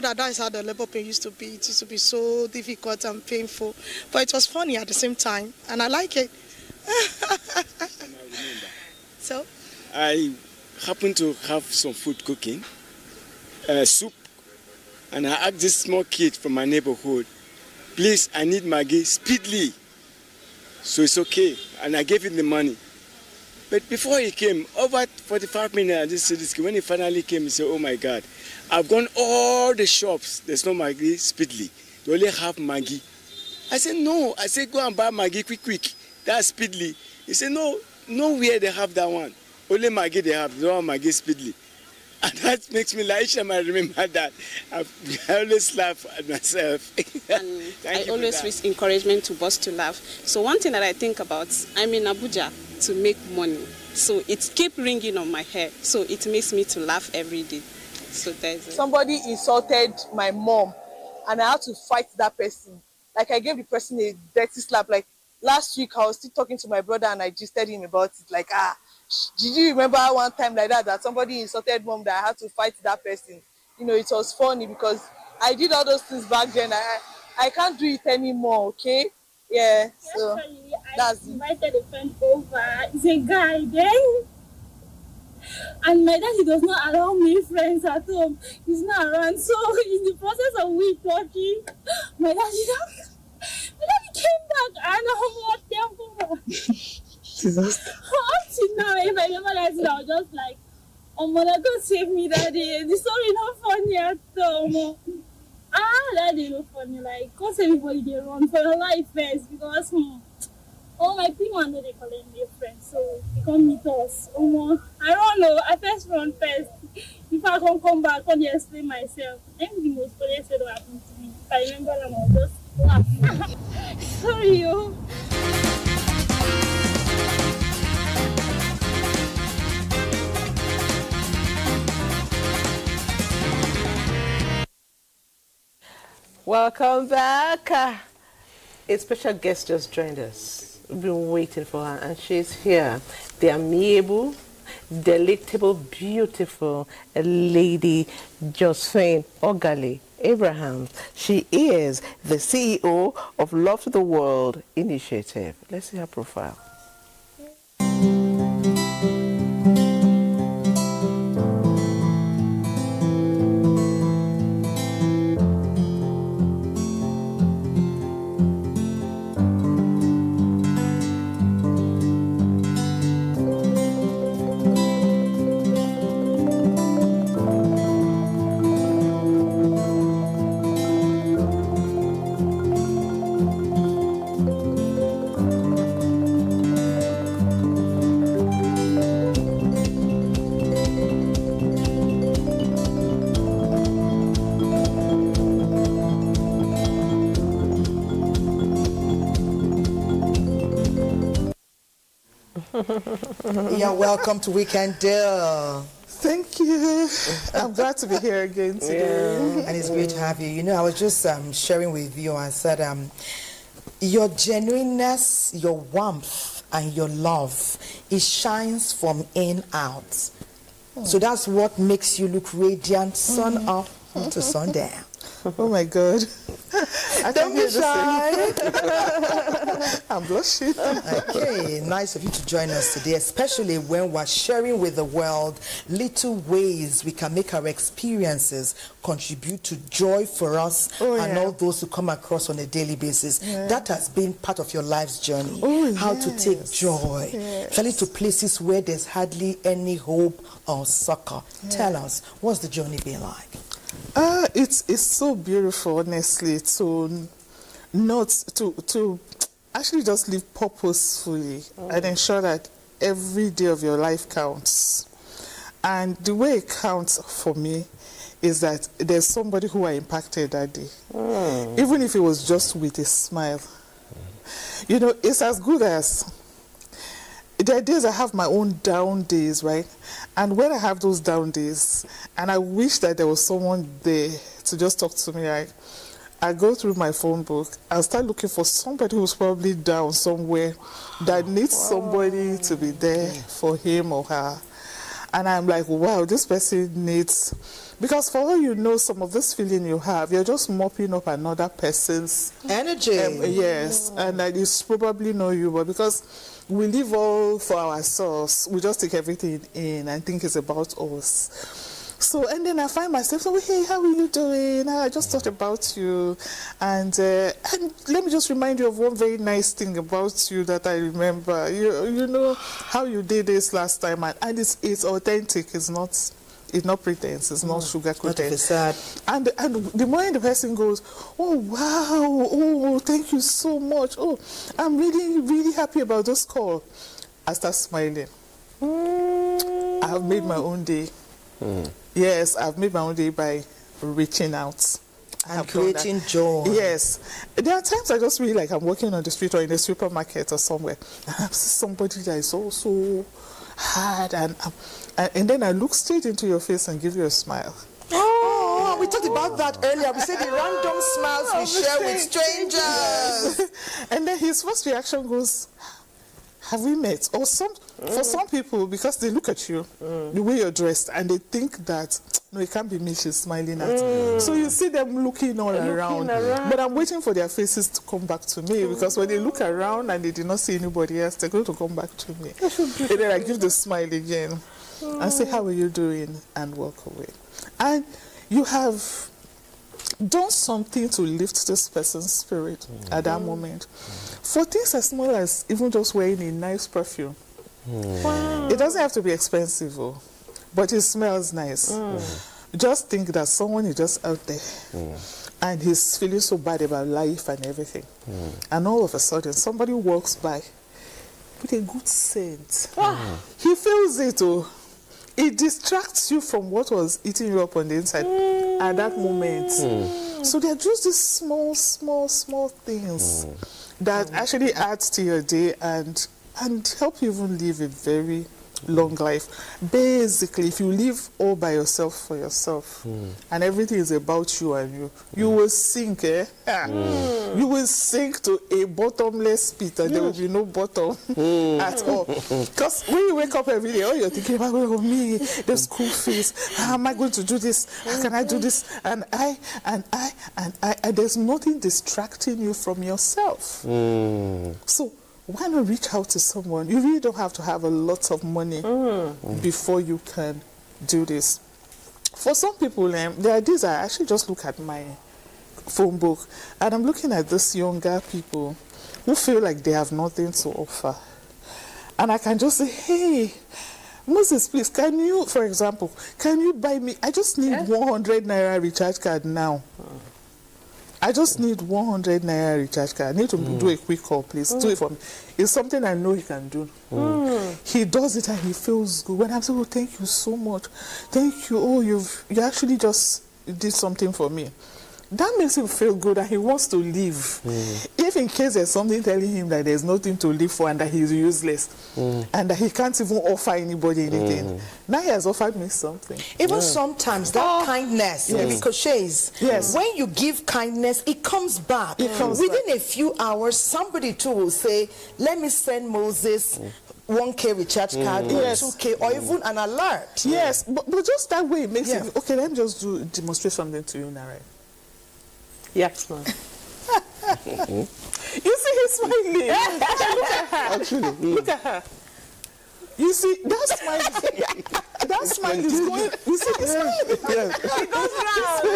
[SPEAKER 11] that is how the labor pain used to be. It used to be so difficult and painful. But it was funny at the same time, and I like it. So?
[SPEAKER 12] I happened to have some food cooking, soup, and I asked this small kid from my neighborhood, please, I need Maggie speedily. So it's okay. And I gave him the money. But before he came, over 45 minutes, when he finally came, he said, oh my God, I've gone all the shops. There's no Maggie speedily. They only have Maggie. I said, no. I said, go and buy Maggie quick. That's speedily. He said, no, nowhere they have that one. Only Maggie they have. They don't have Maggie speedily. And that makes me laugh. Each time I remember that, I always laugh at myself.
[SPEAKER 13] And I always wish encouragement to boss to laugh. So one thing that I think about, I'm in Abuja to make money. So it keeps ringing on my head. So it makes me to laugh every day. So there's
[SPEAKER 14] somebody insulted my mom, and I had to fight that person. Like, I gave the person a dirty slap. Like, last week, I was still talking to my brother, and I just told him about it. Like, did you remember one time like that somebody insulted mom, that I had to fight that person? You know, it was funny because I did all those things back then. I can't do it anymore, okay? Yeah, so that's it.
[SPEAKER 15] I invited a friend over. It's a guy then. And my daddy does not allow me friends at home. He's not around. So in the process of we talking, my daddy came back and I walked them. Up to now, if I remember that, I was just like, oh, mother, God save me that day. The story not funny at all. That day not funny. Like, cause everybody they run for your life first because all my people know they call them their friends, so they come meet us. I don't know. I first run first. If I can come back, I can explain myself. Anything was funniest that happened to me. If I remember them, I'll just laugh. Sorry, yo.
[SPEAKER 2] Welcome back. A special guest just joined us. We've been waiting for her, and she's here. The amiable, delectable, beautiful lady, Josephine Ogali Abraham. She is the CEO of Love to the World Initiative. Let's see her profile.
[SPEAKER 1] You're welcome to Weekend Deal.
[SPEAKER 16] Thank you. I'm glad to be here again today.
[SPEAKER 1] Yeah. And it's great to have you. You know, I was just sharing with you. I said, your genuineness, your warmth, and your love, it shines from in out. So that's what makes you look radiant, sun up to sundown.
[SPEAKER 16] Oh my God.
[SPEAKER 1] Don't be shy.
[SPEAKER 16] I'm blushing.
[SPEAKER 1] Okay, nice of you to join us today, especially when we're sharing with the world little ways we can make our experiences contribute to joy for us and all those who come across on a daily basis. That has been part of your life's journey. How to take joy, especially to places where there's hardly any hope or succor. Tell us, what's the journey been like?
[SPEAKER 16] It's so beautiful, honestly, to actually just live purposefully and ensure that every day of your life counts. And the way it counts for me is that there's somebody who I impacted that day, even if it was just with a smile. You know, it's as good as there are days I have my own down days, right? And when I have those down days, and I wish that there was someone there to just talk to me, right? I go through my phone book, I'll start looking for somebody who's probably down somewhere that needs somebody to be there for him or her. And I'm like, wow, this person needs... Because for all you know, some of this feeling you have, you're just mopping up another person's...
[SPEAKER 1] energy.
[SPEAKER 16] Yes, and that is probably not you, but because we live all for ourselves, we just take everything in and think it's about us. So, and then I find myself, so, hey, how are you doing? I just thought about you. And let me just remind you of one very nice thing about you that I remember. You know how you did this last time, and it's authentic. It's not pretense. It's not sugar-coated. And the moment the person goes, oh, wow, oh, thank you so much. Oh, I'm really, really happy about this call. I start smiling. I have made my own day. Yes, I've made my own day by reaching out.
[SPEAKER 1] And creating joy.
[SPEAKER 16] Yes. There are times I just feel like I'm walking on the street or in a supermarket or somewhere. And I see somebody that is also hard. And then I look straight into your face and give you a smile.
[SPEAKER 1] Oh, we talked about that earlier. We said the random smiles we share with strangers.
[SPEAKER 16] And then his first reaction goes, have we met? Or for some people, because they look at you, the way you're dressed, and they think that, no, it can't be me she's smiling at. So you see them looking all around. But I'm waiting for their faces to come back to me, because when they look around and they did not see anybody else, they're going to come back to me. And then I give the smile again and say, how are you doing? And walk away. And you have done something to lift this person's spirit at that moment. For things as small as even just wearing a nice perfume. Wow. It doesn't have to be expensive, but it smells nice. Just think that someone is just out there and he's feeling so bad about life and everything. And all of a sudden, somebody walks by with a good scent. He feels it, it distracts you from what was eating you up on the inside at that moment. So they're just these small things that actually adds to your day and help you even live a very long life. Basically, if you live all by yourself for yourself and everything is about you and you will sink, You will sink to a bottomless pit and there will be no bottom at all. Because when you wake up every day, all you're thinking about, oh, me, the school fees, how am I going to do this? How can I do this? And there's nothing distracting you from yourself. So why not reach out to someone? You really don't have to have a lot of money before you can do this. For some people, there are days I actually just look at my phone book and I'm looking at these younger people who feel like they have nothing to offer. And I can just say, hey, Moses, please, can you, for example, can you buy me, I just need 100 Naira recharge card now. I just need 100 Naira recharge card. I need to do a quick call, please. Do it for me. It's something I know he can do. He does it and he feels good. When I'm saying, oh, thank you so much. Thank you. Oh, you actually just did something for me. that makes him feel good and he wants to live. If in case there's something telling him that there's nothing to live for and that he's useless and that he can't even offer anybody anything, now he has offered me something.
[SPEAKER 1] Even sometimes that kindness, ricochets.
[SPEAKER 16] Yes.
[SPEAKER 1] When you give kindness, it comes back. Within a few hours, somebody too will say, let me send Moses 1K recharge card, or 2K, or even an alert.
[SPEAKER 16] Yes, but just that way it makes it, okay, let me just demonstrate something to you now, right?
[SPEAKER 2] Yes, ma'am.
[SPEAKER 16] You see, he's smiling. Look at her.
[SPEAKER 6] Actually,
[SPEAKER 16] look at her. You see, that smile is going, you see, the smile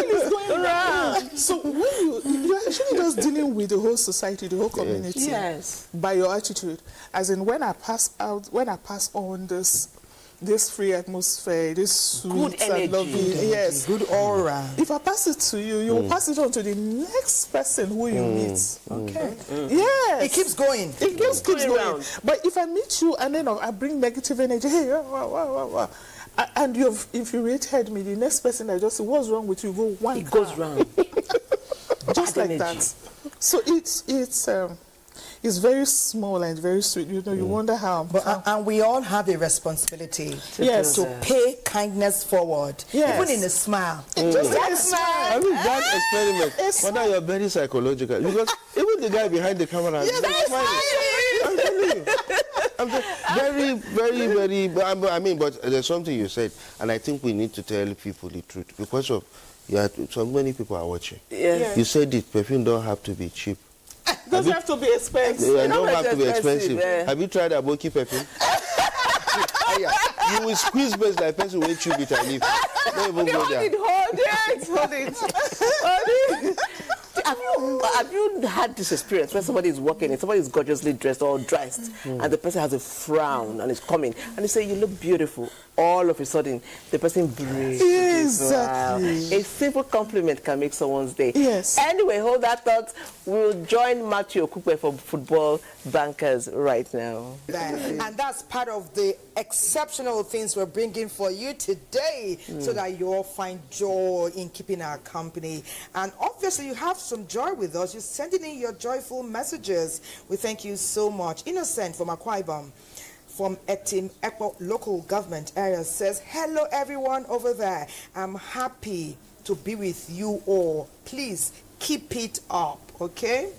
[SPEAKER 16] is going round. So when you're actually just dealing with the whole society, the whole community, by your attitude. As in, when I pass on this free atmosphere, this sweet
[SPEAKER 2] good energy,
[SPEAKER 16] and lovely,
[SPEAKER 1] good aura.
[SPEAKER 16] If I pass it to you, you will pass it on to the next person who you meet.
[SPEAKER 1] Okay.
[SPEAKER 16] Yes.
[SPEAKER 1] It keeps going.
[SPEAKER 16] It keeps going. But if I meet you and then I bring negative energy, hey, and you've infuriated me, the next person I just say, what's wrong with you? Go one.
[SPEAKER 2] It goes round.
[SPEAKER 16] Just like that. So it's very small and very sweet. You know, you wonder how.
[SPEAKER 1] And we all have a responsibility to pay kindness forward, even in a smile.
[SPEAKER 16] Just like a smile.
[SPEAKER 6] I mean, that experiment, whether you're very psychological, because even the guy behind the camera is smiling. I'm telling you. I'm very, I mean, but there's something you said, and I think we need to tell people the truth, because of, so many people are watching.
[SPEAKER 2] Yes.
[SPEAKER 6] You said it, perfume don't have to be cheap.
[SPEAKER 16] Doesn't have to be expensive.
[SPEAKER 6] It don't have to be expensive. Have you tried Aboki perfume? You will squeeze best like person when chew it and leave. Don't even go there.
[SPEAKER 2] Hold it. Have you had this experience where somebody is walking and somebody is gorgeously dressed or dressed and the person has a frown and is coming and you say, you look beautiful. All of a sudden, the person breaks.
[SPEAKER 16] Exactly.
[SPEAKER 2] A simple compliment can make someone's day.
[SPEAKER 16] Yes.
[SPEAKER 2] Anyway, hold that thought. We'll join Matthew Okukwe for Football Bankers right now.
[SPEAKER 1] And that's part of the exceptional things we're bringing for you today so that you all find joy in keeping our company. And obviously, you have some joy with us. You're sending in your joyful messages. We thank you so much. Innocent from Akwa Ibom, from Etim Ekpo local government area, says, hello everyone over there. I'm happy to be with you all. Please keep it up, okay?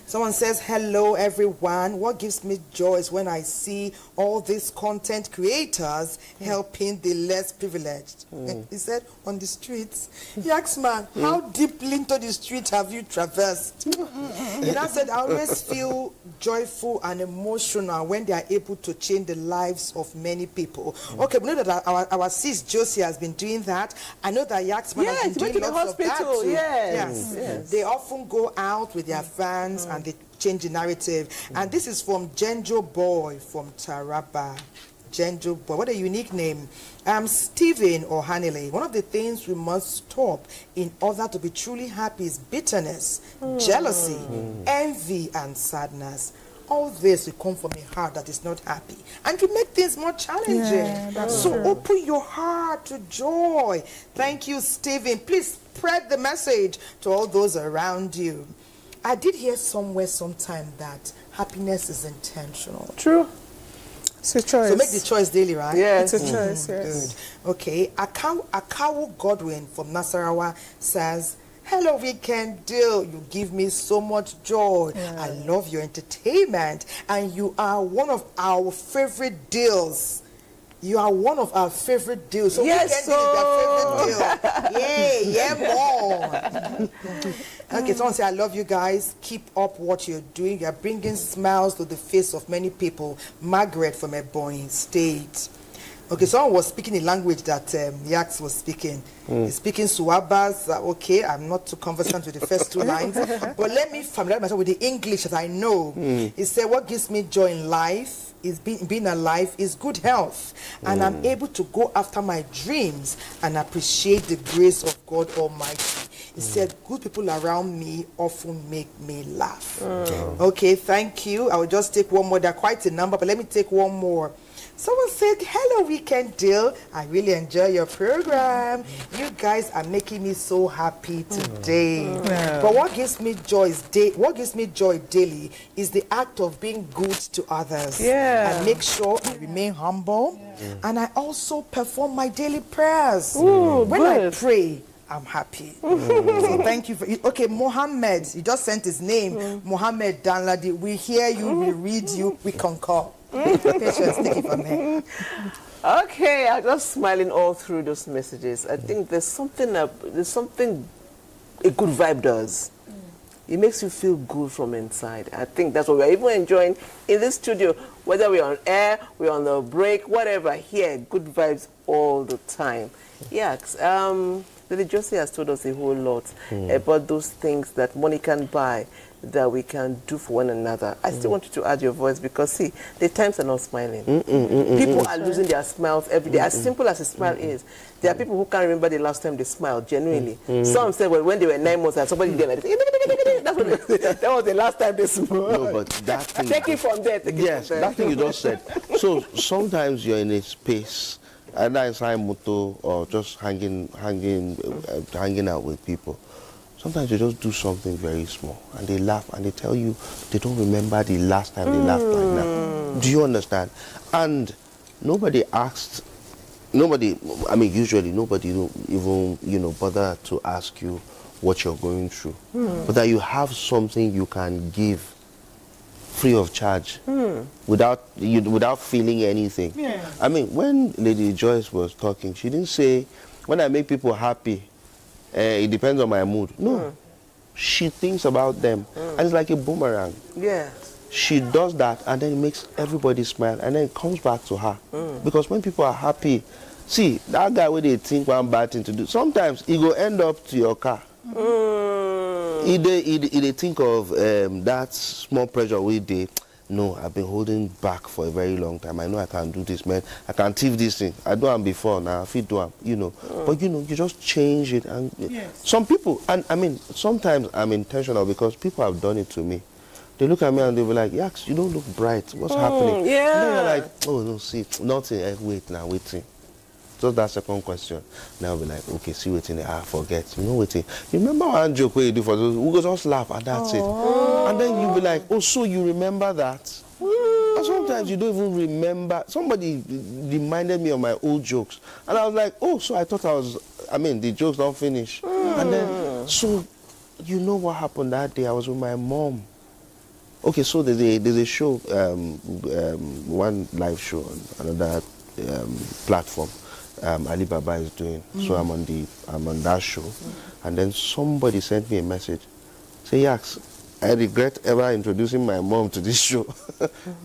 [SPEAKER 1] Someone says, hello everyone. What gives me joy is when I see all these content creators helping the less privileged. He said, on the streets. He asked, man, how deeply into the street have you traversed? He now said, I always feel joyful and emotional when they are able to change the lives of many people. Okay, we know that our sis Josie has been doing that. I know that Yaxman has been doing lots of that too.
[SPEAKER 2] Yes.
[SPEAKER 1] They often go out with their fans and they change the narrative. And this is from Genjo Boy from Taraba. Genjo Boy, what a unique name. Stephen or Hanile, one of the things we must stop in order to be truly happy is bitterness, jealousy, envy, and sadness. All this will come from a heart that is not happy. And you make things more challenging. So open your heart to joy. Thank you, Stephen. Please spread the message to all those around you. I did hear somewhere sometime that happiness is intentional.
[SPEAKER 16] True. It's a choice.
[SPEAKER 1] So make the choice daily, right?
[SPEAKER 16] Yes. It's a choice, yes.
[SPEAKER 1] Good. Okay. Akawu Godwin from Nasarawa says, hello, Weekend Deal. You give me so much joy. I love your entertainment. And you are one of our favorite deals. You are one of our favorite deals. So Weekend Deal is our favorite deal. More. Okay, someone say, I love you guys. Keep up what you're doing. You're bringing smiles to the face of many people. Margaret from Ebonyi State. Okay, someone was speaking a language that Yax was speaking. He's speaking Swabas. Okay, I'm not too conversant with the first two lines. But let me familiarize myself with the English that I know. He said, what gives me joy in life is being alive is good health. And I'm able to go after my dreams and appreciate the grace of God Almighty. He said, good people around me often make me laugh. Okay, thank you. I will just take one more. There are quite a number, but let me take one more. Someone said, hello, Weekend Deal. I really enjoy your program. You guys are making me so happy today. But what gives me joy daily is the act of being good to others. I make sure I remain humble. And I also perform my daily prayers. When I pray, I'm happy. So thank you for it. Okay, Mohammed, he just sent his name. Mohammed Danladi, we hear you, we read you, we concur. Patience, take it from here.
[SPEAKER 2] Okay, I'm just smiling all through those messages. I think there's something a good vibe does. It makes you feel good from inside. I think that's what we're even enjoying in this studio, whether we're on air, we're on the break, whatever. Here, good vibes all the time. Yes, Lady Josie has told us a whole lot about those things that money can buy, that we can do for one another. I still want you to add your voice because, see, the times are not smiling. People are losing their smiles every day. As simple as a smile is, there are people who can't remember the last time they smiled, genuinely. Some said, well, when they were 9 months and somebody did like that was the last time they smiled.
[SPEAKER 6] No, but that thing...
[SPEAKER 2] Take it from there.
[SPEAKER 6] Yes, that thing you just said. So sometimes you're in a space, either inside moto or just hanging out with people. Sometimes you just do something very small and they laugh and they tell you they don't remember the last time they laughed like that. Do you understand? And nobody asked, I mean, usually nobody even, bother to ask you what you're going through. But that you have something you can give free of charge without feeling anything. I mean, when Lady Joyce was talking, she didn't say, when I make people happy, it depends on my mood. No. She thinks about them. And it's like a boomerang.
[SPEAKER 2] Yes.
[SPEAKER 6] She does that and then it makes everybody smile and then it comes back to her. Because when people are happy, see, that guy where they think one bad thing to do, sometimes he go end up to your car. They think of that small pressure we did. No, I've been holding back for a very long time. I know I can't do this, man. I can't thief this thing. I do them before now. If you do them, But you just change it. And some people, and I mean, sometimes I'm intentional because people have done it to me. They look at me and they be like, Yax, you don't look bright. What's happening?
[SPEAKER 2] Yeah.
[SPEAKER 6] And then you're like, oh no, see, nothing. Wait now, waiting. Just that second question. Now I'll be like, okay, see waiting. Forget. You know waiting. You remember one joke where you do for those? We go just laugh and that's it. And then you'll be like, oh, so you remember that? And sometimes you don't even remember. Somebody reminded me of my old jokes. And I was like, oh, so I thought the jokes don't finish. And then, so, you know what happened that day? I was with my mom. Okay, so there's a show, one live show on another platform. Alibaba is doing. So I'm on that show. And then somebody sent me a message. Say, Yax, I regret ever introducing my mom to this show.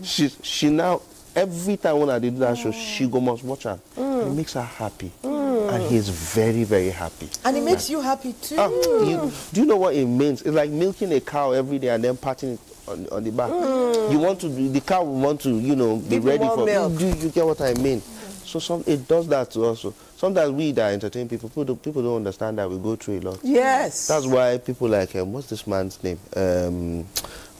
[SPEAKER 6] She now, every time when I did that show, she must watch her. It makes her happy. And he's very, very happy.
[SPEAKER 1] And it makes you happy too.
[SPEAKER 6] Do you know what it means? It's like milking a cow every day and then patting it on the back. The cow will want to, be ready for milk. Do you get what I mean? So it does that to us. So sometimes we that entertain people don't understand that we go through a lot.
[SPEAKER 2] Yes.
[SPEAKER 6] That's why people like, what's this man's name?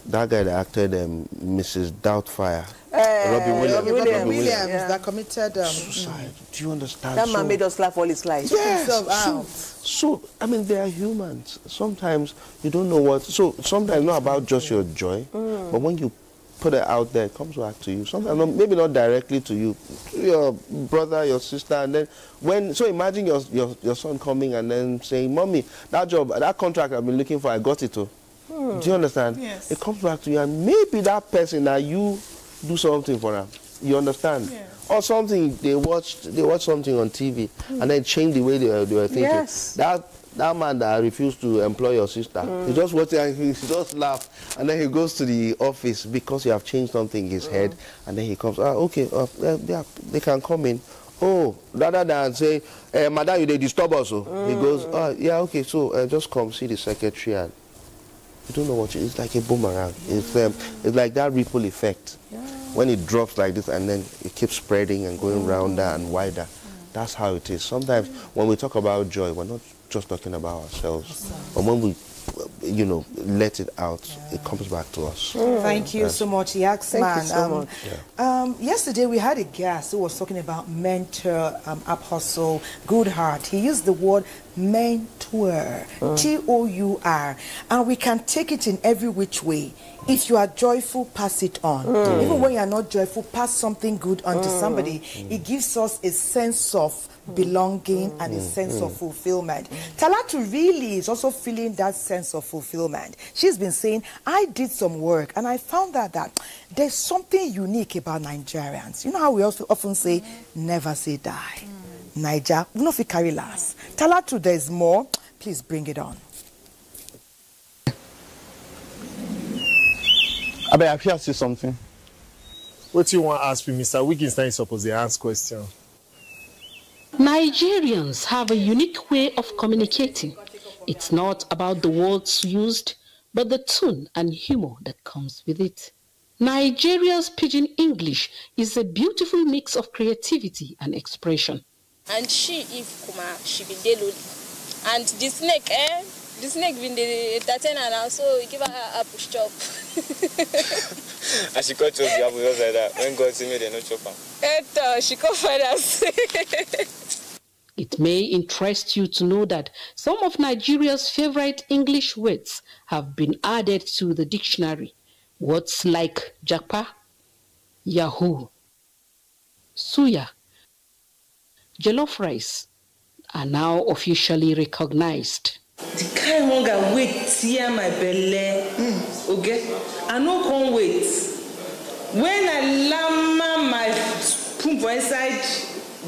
[SPEAKER 6] That guy that acted Mrs. Doubtfire.
[SPEAKER 1] Robbie Williams that committed
[SPEAKER 6] suicide. Do you understand?
[SPEAKER 2] That man made us laugh all his life.
[SPEAKER 6] Yes. So, I mean, they are humans. Sometimes you don't know what. So sometimes not about just your joy, but when you put it out there, it comes back to you. Sometimes maybe not directly to you, to your brother, your sister, and then so imagine your son coming and then saying, Mommy, that contract I've been looking for, I got it too. Do you understand?
[SPEAKER 16] Yes.
[SPEAKER 6] It comes back to you, and maybe that person that you do something for them. You understand? Yeah. Or something they watched something on TV and then changed the way they were thinking.
[SPEAKER 2] Yes.
[SPEAKER 6] That man that refused to employ your sister, he just watched it and he just laughed, and then he goes to the office because you have changed something in his head, and then he comes, okay, they can come in. Oh, rather than say, Madam, you they disturb us. He goes, yeah, okay, so just come see the secretary. And you don't know what it's like a boomerang. It's like that ripple effect. Yeah. When it drops like this and then it keeps spreading and going rounder and wider. That's how it is. Sometimes when we talk about joy, we're not just talking about ourselves. But when we you know, let it out, it comes back to us.
[SPEAKER 1] Thank you so much, Yaxman.
[SPEAKER 2] Thank you so much.
[SPEAKER 1] Yesterday we had a guest who was talking about mentor, apostle, good heart. He used the word mentor, T-O-U-R, and we can take it in every which way. If you are joyful, pass it on. Even when you are not joyful, pass something good onto somebody. It gives us a sense of belonging and a sense of fulfillment. Talatu really is also feeling that sense of fulfillment. She's been saying, I did some work and I found out that there's something unique about Nigerians. You know how we also often say, never say die. Niger, we don't carry last. Talatu, there's more. Please bring it on.
[SPEAKER 17] I hear say something. What do you want to ask me, Mr. Wittgenstein is supposed to ask question.
[SPEAKER 18] Nigerians have a unique way of communicating. It's not about the words used, but the tone and humor that comes with it. Nigeria's Pidgin English is a beautiful mix of creativity and expression.
[SPEAKER 15] And she be deluded. And the snake, the snake been the entertain her, so we give her a push chop.
[SPEAKER 9] And she got chop the apple just like that. When God see me, they no chop her.
[SPEAKER 15] She come find us.
[SPEAKER 18] It may interest you to know that some of Nigeria's favorite English words have been added to the dictionary. Words like japa, yahoo, suya, jollof rice are now officially recognized.
[SPEAKER 19] The kind hunger wait tear my belly. Okay, I no come wait. When I lama my spoon for inside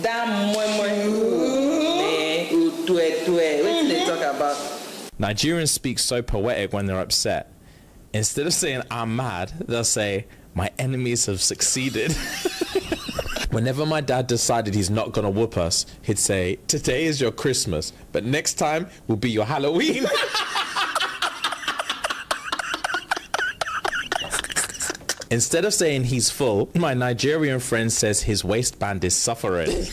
[SPEAKER 19] that what they talk about?
[SPEAKER 20] Nigerians speak so poetic when they're upset. Instead of saying I'm mad, they'll say my enemies have succeeded. Whenever my dad decided he's not gonna whoop us, he'd say, today is your Christmas, but next time will be your Halloween. Instead of saying he's full, my Nigerian friend says his waistband is suffering.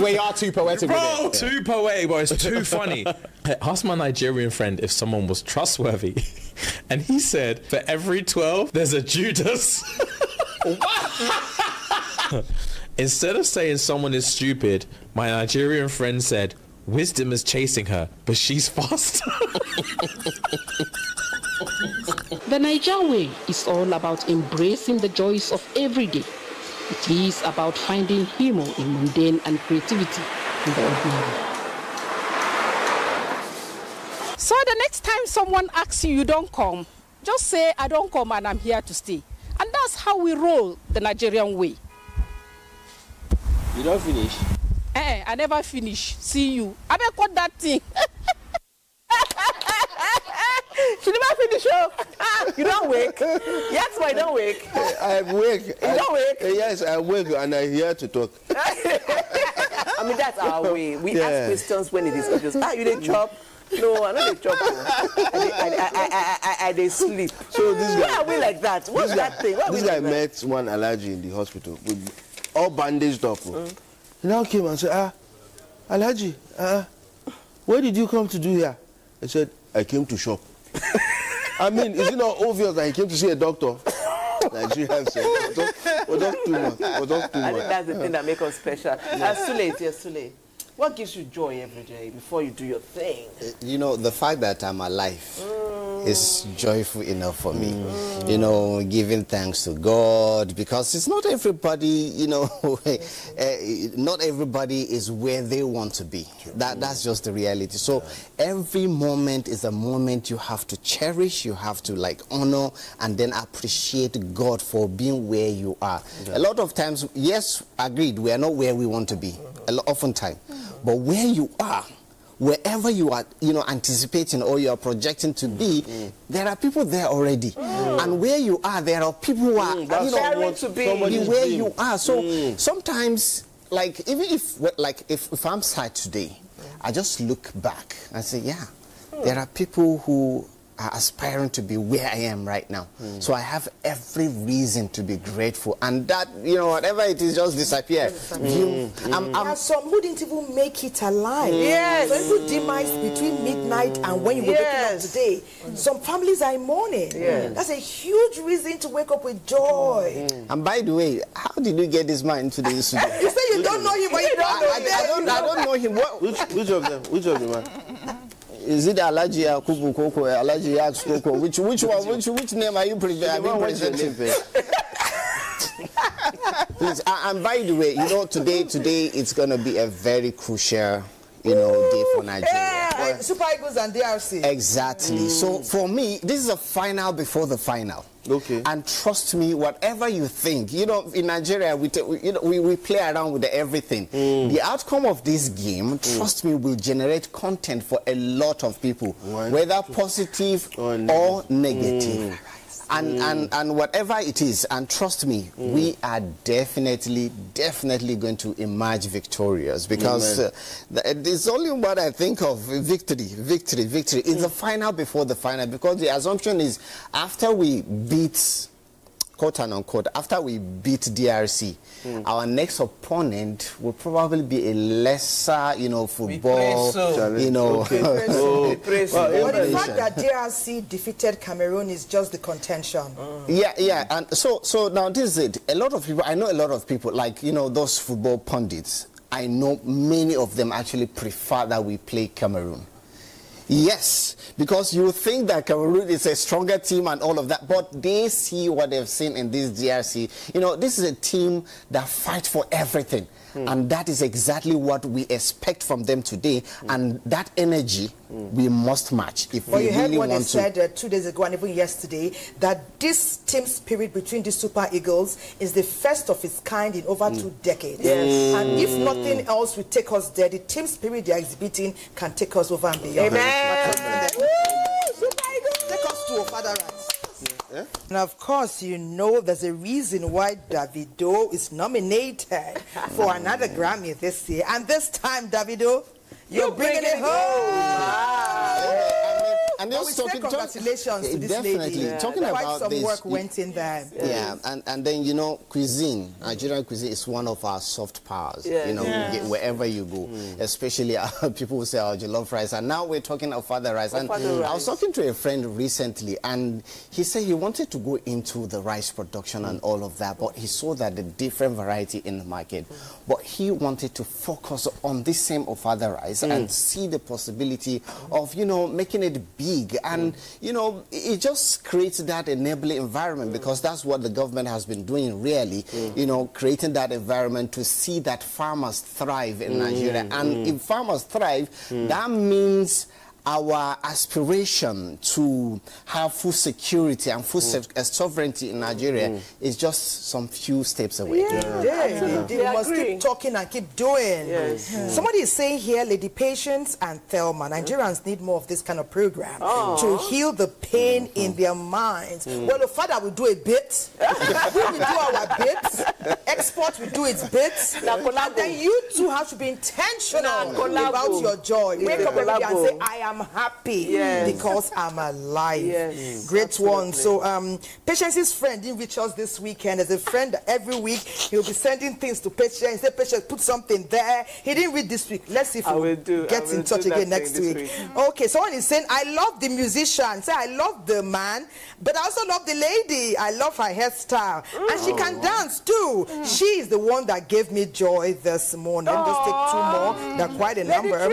[SPEAKER 17] We are too poetic,
[SPEAKER 20] bro. Too poetic, but it's too funny. I asked my Nigerian friend if someone was trustworthy, and he said, for every 12, there's a Judas. Instead of saying someone is stupid, my Nigerian friend said, wisdom is chasing her, but she's faster.
[SPEAKER 18] The Niger way is all about embracing the joys of every day. It is about finding humor in mundane and creativity in the ordinary.
[SPEAKER 21] So the next time someone asks you don't come, just say, I don't come and I'm here to stay. And that's how we roll the Nigerian way.
[SPEAKER 6] You don't finish?
[SPEAKER 21] I never finish. See you. I better cut that thing.
[SPEAKER 2] She never finish. You don't wake. Yes, why don't wake?
[SPEAKER 6] I'm awake.
[SPEAKER 2] You don't wake?
[SPEAKER 6] Yes, I'm awake and I'm here to talk.
[SPEAKER 2] I mean, that's our way. We ask questions when it is obvious. You didn't chop? No, I know they chop. I they sleep.
[SPEAKER 6] So this guy,
[SPEAKER 2] why are we like that? What's that thing?
[SPEAKER 6] This guy met one allergy in the hospital with all bandaged up. He now came and said, allergy, what did you come to do here? I said, I came to shop. I mean, is it not obvious that he came to see a doctor? Nigerians say, just too much.
[SPEAKER 2] I think that's the thing that makes us special. Sule, what gives you joy every day before you do your thing?
[SPEAKER 22] You know, the fact that I'm alive is joyful enough for me. You know, giving thanks to God, because it's not everybody, you know, not everybody is where they want to be. That's just the reality. So every moment is a moment you have to cherish, you have to like honor, and then appreciate God for being where you are. A lot of times, yes, agreed, we are not where we want to be, oftentimes. But where you are, wherever you are, you know, anticipating or you are projecting to be, there are people there already. And where you are, there are people who are, you know, to be where you are. So sometimes, like, even if I'm sad today, I just look back and say, yeah, there are people who are aspiring to be where I am right now. So I have every reason to be grateful. And that, you know, whatever it is, just disappear.
[SPEAKER 1] There are some who didn't even make it alive.
[SPEAKER 2] Yes.
[SPEAKER 1] Some people demise between midnight and when you were waking up today. Some families are in mourning. That's a huge reason to wake up with joy.
[SPEAKER 22] And by the way, how did you get this man into the studio?
[SPEAKER 1] You say you don't know him, but you don't know him.
[SPEAKER 22] I don't know him.
[SPEAKER 6] Which of them? Which of them, man?
[SPEAKER 22] Is it Alaji Akubu Koko, Alaji Yaks Koko? Which one? Which name are you presenting? Please, and by the way, you know, today it's going to be a very crucial, you know, day for Nigeria.
[SPEAKER 1] Super Eagles and DRC.
[SPEAKER 22] Exactly. So for me, this is a final before the final.
[SPEAKER 6] Okay.
[SPEAKER 22] And trust me, whatever you think, you know, in Nigeria, we play around with everything. The outcome of this game, trust me, will generate content for a lot of people, whether positive or negative. And whatever it is, and trust me, we are definitely going to emerge victorious, because it's only what I think of: victory. It's the final before the final, because the assumption is after we beat, quote and unquote, after we beat DRC, our next opponent will probably be a lesser, you know, football, you know.
[SPEAKER 1] But the fact that DRC defeated Cameroon is just the contention.
[SPEAKER 22] Yeah, and so now this is it. A lot of people, I know a lot of people, like, you know, those football pundits, I know many of them actually prefer that we play Cameroon. Yes, because you think that Cameroon is a stronger team and all of that, but they see what they've seen in this DRC. You know, this is a team that fights for everything. And that is exactly what we expect from them today. And that energy, we must match if we really want to.
[SPEAKER 1] You heard what they said 2 days ago and even yesterday, that this team spirit between the Super Eagles is the first of its kind in over 2 decades. And if nothing else will take us there, the team spirit they are exhibiting can take us over and beyond.
[SPEAKER 2] Amen.
[SPEAKER 1] Super Eagles! Take us to a father rights. And of course, you know there's a reason why Davido is nominated for another Grammy this year. And this time, Davido, you're bringing it home.
[SPEAKER 22] And
[SPEAKER 1] we say congratulations to this lady.
[SPEAKER 22] Talking
[SPEAKER 1] Quite
[SPEAKER 22] about
[SPEAKER 1] some
[SPEAKER 22] this,
[SPEAKER 1] work went in there.
[SPEAKER 22] Yeah, and then, you know, cuisine, Nigerian cuisine is one of our soft powers. You know, wherever you go, especially people who say our jollof rice. And now we're talking of father rice. And I was talking to a friend recently, and he said he wanted to go into the rice production and all of that, but he saw that the different variety in the market. But he wanted to focus on this same of father rice and see the possibility of, you know, making it big. And, you know, it just creates that enabling environment, because that's what the government has been doing, really, you know, creating that environment to see that farmers thrive in Nigeria. And if farmers thrive, that means our aspiration to have food security and food sovereignty in Nigeria is just some few steps away.
[SPEAKER 1] They must keep talking and keep doing. Somebody is saying here, Lady Patience and Thelma, Nigerians need more of this kind of program to heal the pain in their minds. Well, the father will do a bit, we will do our bits, export will do its bits, and then you two have to be intentional about your joy. Wake up every day and say, I am happy because I'm alive. Great one. So Patience's friend didn't reach us this weekend. As a friend, every week he'll be sending things to Patience. He said, Patience, put something there. He didn't read this week. Let's see if we'll get in touch again next week. Okay, someone is saying, I love the musician. Say, I love the man, but I also love the lady. I love her hairstyle. And she can dance too. She is the one that gave me joy this morning. Let me just take 2 more. They're quite a number.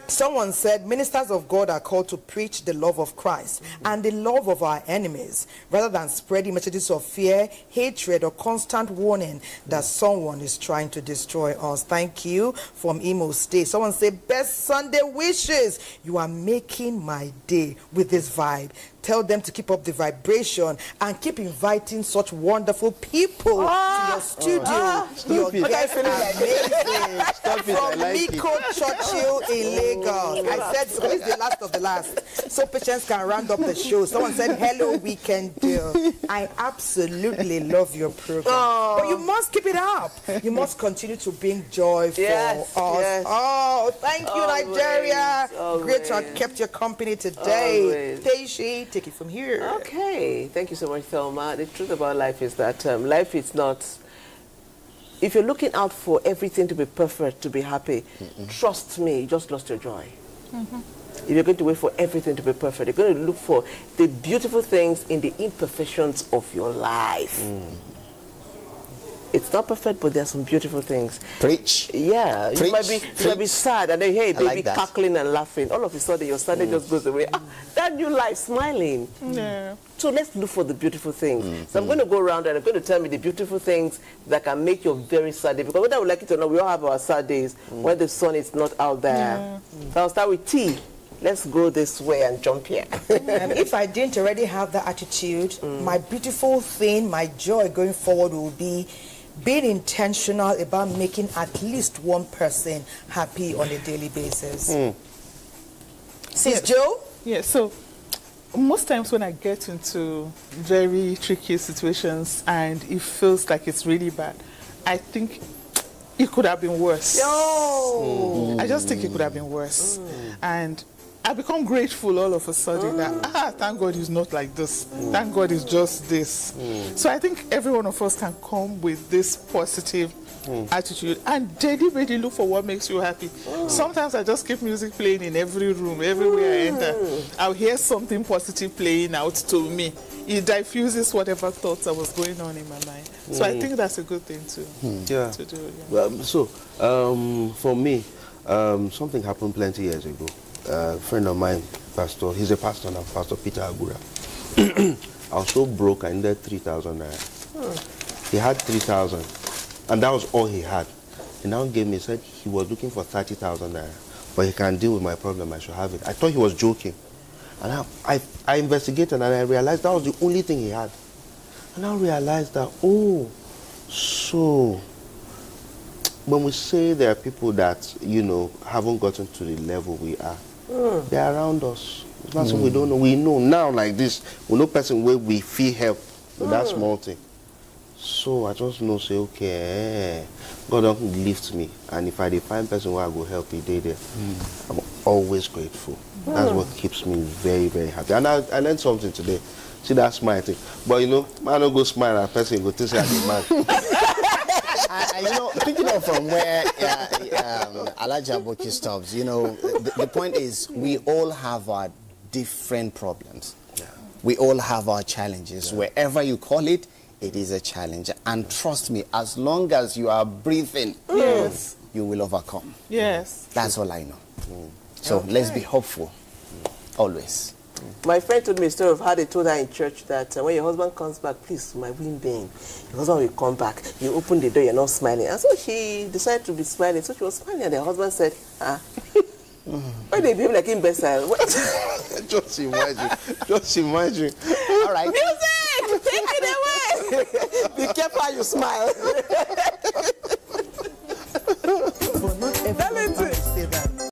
[SPEAKER 1] Someone said, ministers of God are called to preach the love of Christ and the love of our enemies, rather than spreading messages of fear, hatred, or constant warning that someone is trying to destroy us. Thank you. From Imo State. Someone said, best Sunday wishes. You are making my day with this vibe. Tell them to keep up the vibration and keep inviting such wonderful people to your studio. Your guests are amazing. From Miko Churchill in Lagos. God. I said so. It's the last of the last. So Patience can round up the show. Someone said, hello, weekend girl. I absolutely love your program. Oh. But you must keep it up. You must continue to bring joy for us. Yes. Oh, thank you, Nigeria. Great to have kept your company today. Teishi, take it from here.
[SPEAKER 2] Okay. Thank you so much, Thelma. The truth about life is that life is not... If you're looking out for everything to be perfect, to be happy, trust me, you just lost your joy. If you're going to wait for everything to be perfect, you're going to look for the beautiful things in the imperfections of your life. It's not perfect, but there are some beautiful things.
[SPEAKER 22] Preach.
[SPEAKER 2] Yeah.
[SPEAKER 22] Preach.
[SPEAKER 2] You might be sad, and then, hey, baby,
[SPEAKER 22] like
[SPEAKER 2] cackling and laughing. All of a sudden, your Sunday just goes away. That new life, smiling.
[SPEAKER 16] Yeah.
[SPEAKER 2] So let's look for the beautiful things. So I'm going to go around and I'm going to tell me the beautiful things that can make your very sad day. Because whether we like it or not, we all have our sad days when the sun is not out there. So I'll start with T. Let's go this way and jump here.
[SPEAKER 1] If I didn't already have that attitude, my beautiful thing, my joy going forward will be being intentional about making at least one person happy on a daily basis. Sis Joe?
[SPEAKER 16] Yeah, so most times when I get into very tricky situations and it feels like it's really bad, I think it could have been worse. I just think it could have been worse. And I become grateful all of a sudden that, thank God he's not like this. Thank God he's just this. So I think every one of us can come with this positive attitude and deliberately look for what makes you happy. Sometimes I just keep music playing in every room, everywhere I enter. I'll hear something positive playing out to me. It diffuses whatever thoughts I was going on in my mind. So I think that's a good thing to do.
[SPEAKER 6] Well, so for me, something happened plenty years ago. A friend of mine, pastor, he's a pastor now, Pastor Peter Abuja. I was so broke, I needed 3,000 naira. He had 3,000, and that was all he had. He now gave me, said he was looking for 30,000 naira, but he can deal with my problem, I should have it. I thought he was joking. And I investigated and I realized that was the only thing he had. And I realized that, so when we say there are people that, you know, haven't gotten to the level we are, they're around us. It's not something we don't know. We know now like this, we know person where we feel help with that small thing. So I just know, say, okay, God don't lift me. And if I find person where I go help, he did there. I'm always grateful. That's what keeps me very, very happy. And I learned something today. See that smile thing. But you know, man don't go smile at person, go to say I'm man.
[SPEAKER 22] You know, picking up from where Elijah Boki stops, you know, the point is we all have our different problems. We all have our challenges. Wherever you call it, it is a challenge. And trust me, as long as you are breathing, you will overcome. That's all I know. So let's be hopeful, always.
[SPEAKER 2] My friend told me a story of how they told her in church that when your husband comes back, please, my windbane, your husband will come back. You open the door, you're not smiling. And so she decided to be smiling. So she was smiling, and the husband said, why they behave like imbecile?
[SPEAKER 6] Just imagine. Just imagine.
[SPEAKER 22] All right.
[SPEAKER 2] Music! Take it away! Be careful how you smile.
[SPEAKER 1] But not everyone